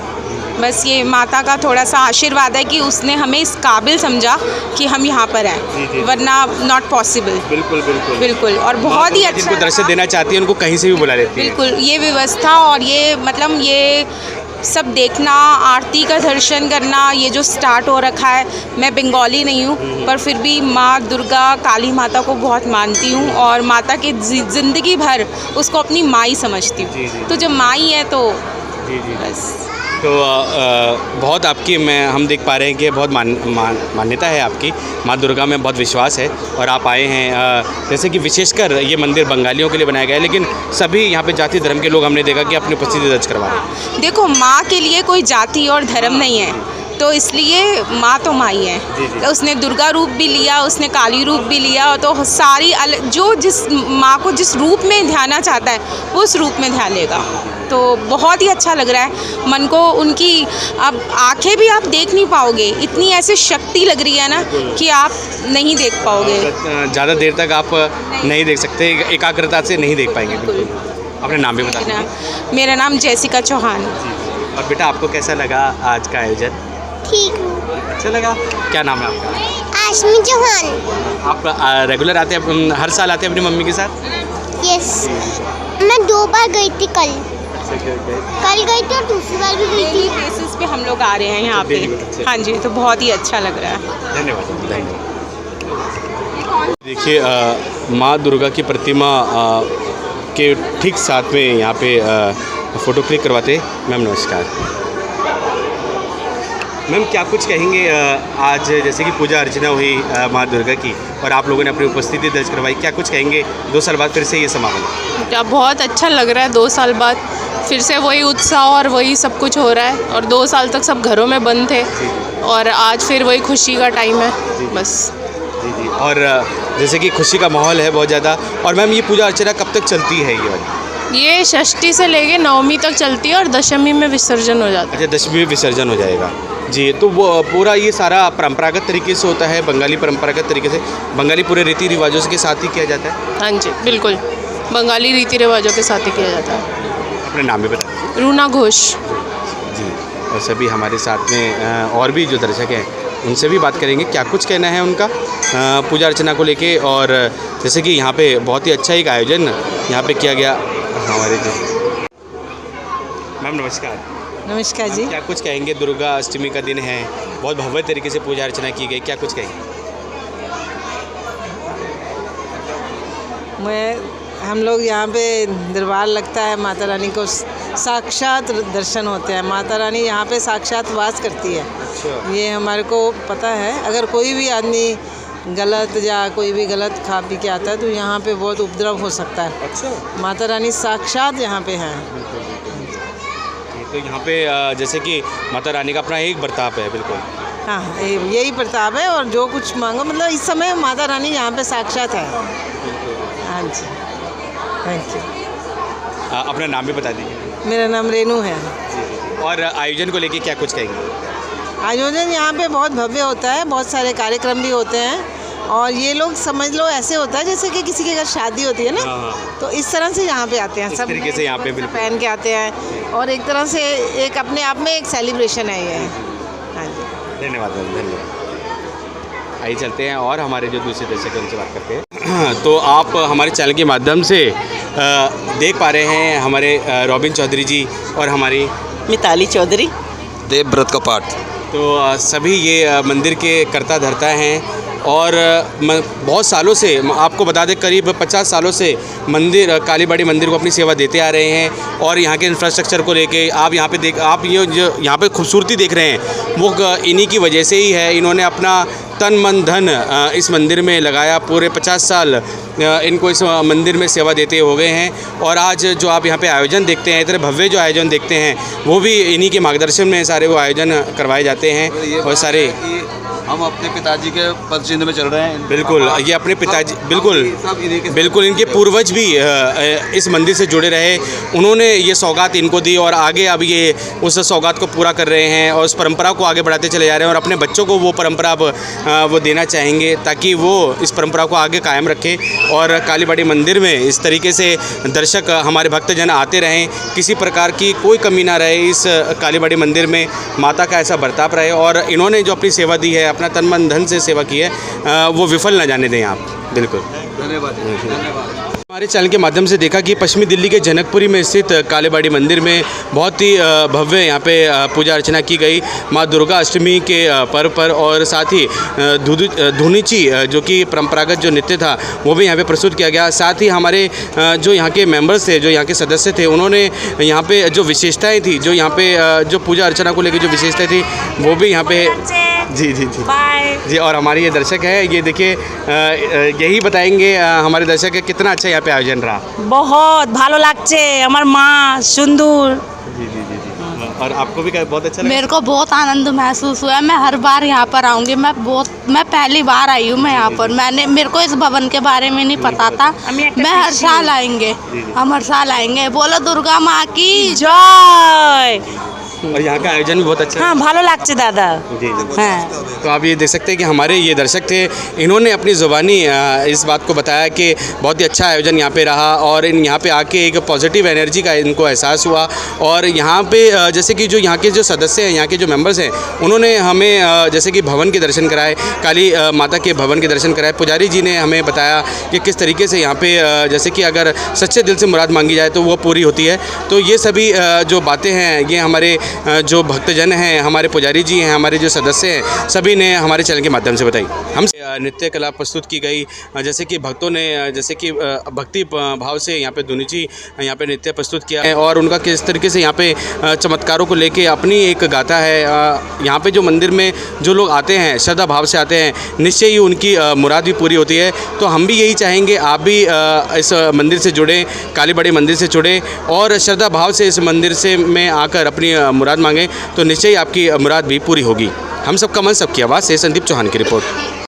बस ये माता का थोड़ा सा आशीर्वाद है कि उसने हमें इस काबिल समझा कि हम यहाँ पर हैं, वरना नॉट पॉसिबल। बिल्कुल बिल्कुल बिल्कुल। और बहुत ही अच्छा जिनको दर्शन देना चाहती है उनको कहीं से भी बुला लेती है। बिल्कुल, ये व्यवस्था और ये मतलब ये सब देखना, आरती का दर्शन करना, ये जो स्टार्ट हो रखा है। मैं बंगाली नहीं हूँ, पर फिर भी माँ दुर्गा काली माता को बहुत मानती हूँ और माता की ज़िंदगी भर उसको अपनी माँ ही समझती हूँ। तो जब माँ ही है तो बस। तो बहुत आपकी हम देख पा रहे हैं कि बहुत मान्यता है आपकी, माँ दुर्गा में बहुत विश्वास है, और आप आए हैं जैसे कि विशेषकर ये मंदिर बंगालियों के लिए बनाया गया है, लेकिन सभी यहाँ पे जाति धर्म के लोग हमने देखा कि अपनी उपस्थिति दर्ज करवा रहे हैं। देखो, माँ के लिए कोई जाति और धर्म नहीं है, तो इसलिए माँ तो माँ ही है। तो उसने दुर्गा रूप भी लिया, उसने काली रूप भी लिया, तो सारी जो जिस माँ को जिस रूप में ध्याना चाहता है वो उस रूप में ध्यान लेगा। तो बहुत ही अच्छा लग रहा है मन को। उनकी अब आंखें भी आप देख नहीं पाओगे, इतनी ऐसे शक्ति लग रही है ना कि आप नहीं देख पाओगे। ज़्यादा देर तक आप नहीं देख सकते, एकाग्रता से नहीं देख पाएंगे। बिल्कुल। अपने नाम भी बता दीजिए। मेरा नाम जैसिका चौहान। और बेटा आपको कैसा लगा आज का आयोजन? ठीक हूँ। अच्छा लगा। क्या नाम है आपका? आशमी चौहान। आप रेगुलर आते हैं, हर साल आते हैं अपनी मम्मी के साथ? यस। मैं 2 बार गई थी। कल गई थी और दूसरी बार भी गई थी। बेसिस पे हम लोग आ रहे हैं यहाँ पे। हाँ जी, तो बहुत ही अच्छा लग रहा है। धन्यवाद। देखिए माँ दुर्गा की प्रतिमा के ठीक साथ में यहाँ पे फ़ोटो क्लिक करवाते। मैम नमस्कार। मैम क्या कुछ कहेंगे, आज जैसे कि पूजा अर्चना हुई माँ दुर्गा की और आप लोगों ने अपनी उपस्थिति दर्ज करवाई, क्या कुछ कहेंगे? 2 साल बाद फिर से ये समागम। बहुत अच्छा लग रहा है, 2 साल बाद फिर से वही उत्साह और वही सब कुछ हो रहा है, और 2 साल तक सब घरों में बंद थे और आज फिर वही खुशी का टाइम है बस। जी जी। और जैसे कि खुशी का माहौल है बहुत ज़्यादा। और मैम ये पूजा अर्चना कब तक चलती है ये वाली? ये षष्ठी से लेके नवमी तक चलती है और दशमी में विसर्जन हो जाता है। अच्छा, दशमी में विसर्जन हो जाएगा। जी, तो वो पूरा ये सारा परंपरागत तरीके से होता है, बंगाली परंपरागत तरीके से, बंगाली पूरे रीति रिवाजों के साथ ही किया जाता है? हाँ जी बिल्कुल, बंगाली रीति रिवाजों के साथ ही किया जाता है। अपना नाम भी बता दीजिए। रूना घोष। जी। और सभी हमारे साथ में और भी जो दर्शक हैं उनसे भी बात करेंगे, क्या कुछ कहना है उनका पूजा अर्चना को लेके। और जैसे कि यहाँ पे बहुत ही अच्छा एक आयोजन यहाँ पे किया गया हमारे जो। मैम नमस्कार। नमस्कार जी। क्या कुछ कहेंगे, दुर्गा अष्टमी का दिन है, बहुत भव्य तरीके से पूजा अर्चना की गई, क्या कुछ कहेंगे? हम लोग यहाँ पे दरबार लगता है, माता रानी को साक्षात दर्शन होते हैं। माता रानी यहाँ पे साक्षात वास करती है। अच्छा। ये हमारे को पता है। अगर कोई भी आदमी गलत या कोई भी गलत खा पी के आता है तो यहाँ पे बहुत उपद्रव हो सकता है। अच्छा। माता रानी साक्षात यहाँ पे हैं। तो यहाँ पे जैसे कि माता रानी का अपना एक बर्ताव है। बिल्कुल। हाँ यही प्रताप है, और जो कुछ मांगो मतलब इस समय माता रानी यहाँ पे साक्षात है। हाँ जी, थैंक यू। अपना नाम भी बता दीजिए। मेरा नाम रेनू है। और आयोजन को लेके क्या कुछ कहेंगे? आयोजन यहाँ पे बहुत भव्य होता है, बहुत सारे कार्यक्रम भी होते हैं, और ये लोग समझ लो ऐसे होता है जैसे कि किसी के घर शादी होती है ना, तो इस तरह से यहाँ पे आते हैं सब, तरीके से यहाँ पे पहन के आते हैं, और एक तरह से एक अपने आप में एक सेलिब्रेशन है ये। हाँ जी, धन्यवाद धन्यवाद। आइए चलते हैं और हमारे जो दूसरे दर्शक हैं उनसे बात करते हैं। तो आप हमारे चैनल के माध्यम से देख पा रहे हैं हमारे रॉबिन चौधरी जी और हमारी मिताली चौधरी, देवव्रत का पाठ। तो सभी ये मंदिर के कर्ता धर्ता हैं और बहुत सालों से, आपको बता दें करीब 50 सालों से मंदिर, कालीबाड़ी मंदिर को अपनी सेवा देते आ रहे हैं। और यहाँ के इंफ्रास्ट्रक्चर को लेके आप यहाँ पे आप ये जो यहाँ पे खूबसूरती देख रहे हैं वो इन्हीं की वजह से ही है। इन्होंने अपना तन मन धन इस मंदिर में लगाया, पूरे 50 साल इनको इस मंदिर में सेवा देते हो गए हैं। और आज जो आप यहाँ पे आयोजन देखते हैं, इतने भव्य जो आयोजन देखते हैं, वो भी इन्हीं के मार्गदर्शन में सारे वो आयोजन करवाए जाते हैं। और सारे हम अपने पिताजी के पद चिन्ह में चल रहे हैं। बिल्कुल, ये अपने पिताजी, बिल्कुल इनके पूर्वज भी इस मंदिर से जुड़े रहे, उन्होंने ये सौगात इनको दी और आगे अब ये उस सौगात को पूरा कर रहे हैं और उस परंपरा को आगे बढ़ाते चले जा रहे हैं। और अपने बच्चों को वो परंपरा अब वो देना चाहेंगे ताकि वो इस परंपरा को आगे कायम रखें और कालीबाड़ी मंदिर में इस तरीके से दर्शक, हमारे भक्तजन आते रहें, किसी प्रकार की कोई कमी ना रहे इस कालीबाड़ी मंदिर में, माता का ऐसा बर्ताव रहे। और इन्होंने जो अपनी सेवा दी है, अपना तन मन धन से सेवा की है, वो विफल न जाने दें आप। बिल्कुल, धन्यवाद। हमारे चैनल के माध्यम से देखा कि पश्चिमी दिल्ली के जनकपुरी में स्थित कालीबाड़ी मंदिर में बहुत ही भव्य यहाँ पे पूजा अर्चना की गई माँ दुर्गा अष्टमी के पर्व पर, और साथ ही धुनीची जो कि परंपरागत जो नृत्य था वो भी यहाँ पे प्रस्तुत किया गया। साथ ही हमारे जो यहाँ के मेंबर्स थे, जो यहाँ के सदस्य थे, उन्होंने यहाँ पे जो विशेषताएँ थी, जो यहाँ पे जो पूजा अर्चना को लेकर जो विशेषताएँ थी वो भी यहाँ पे जी जी जी जी। और हमारे ये दर्शक है, ये देखिए यही बताएंगे हमारे दर्शक है कितना अच्छा यहाँ पे आयोजन रहा। बहुत भालो लागছে আমার মা সুন্দর। जी जी जी जी। और आपको भी बहुत अच्छा लगा? मेरे को बहुत आनंद महसूस हुआ। मैं हर बार यहाँ पर आऊँगी। मैं पहली बार आई हूँ मैं यहाँ पर। मेरे को इस भवन के बारे में नहीं पता था। मैं हर साल आएंगे, हम हर साल आएंगे। बोलो दुर्गा माँ की जय। और यहाँ का आयोजन भी बहुत अच्छा है। हाँ, भालो लागছে दादा। जी जी। हाँ। तो आप ये देख सकते हैं कि हमारे ये दर्शक थे, इन्होंने अपनी ज़ुबानी इस बात को बताया कि बहुत ही अच्छा आयोजन यहाँ पे रहा और यहाँ पे आके एक पॉजिटिव एनर्जी का इनको एहसास हुआ। और यहाँ पे जैसे कि जो यहाँ के जो सदस्य हैं, यहाँ के जो मेंबर्स हैं, उन्होंने हमें जैसे कि भवन के दर्शन कराए, काली माता के भवन के दर्शन कराए। पुजारी जी ने हमें बताया कि किस तरीके से यहाँ पे जैसे कि अगर सच्चे दिल से मुराद मांगी जाए तो वो पूरी होती है। तो ये सभी जो बातें हैं, ये हमारे जो भक्तजन हैं, हमारे पुजारी जी हैं, हमारे जो सदस्य हैं, सभी ने हमारे चैनल के माध्यम से बताई। हम नृत्य कला प्रस्तुत की गई, जैसे कि भक्तों ने जैसे कि भक्ति भाव से यहाँ पे धुनीची यहाँ पे नृत्य प्रस्तुत किया है और उनका किस तरीके से यहाँ पे चमत्कारों को लेके अपनी एक गाथा है। यहाँ पे जो मंदिर में जो लोग आते हैं, श्रद्धा भाव से आते हैं, निश्चय ही उनकी मुराद भी पूरी होती है। तो हम भी यही चाहेंगे, आप भी इस मंदिर से जुड़ें, कालीबाड़ी मंदिर से जुड़ें और श्रद्धा भाव से इस मंदिर से में आकर अपनी मुराद मांगें, तो निश्चय ही आपकी मुराद भी पूरी होगी। हम सबका मन, सबकी आवाज़ से संदीप चौहान की रिपोर्ट।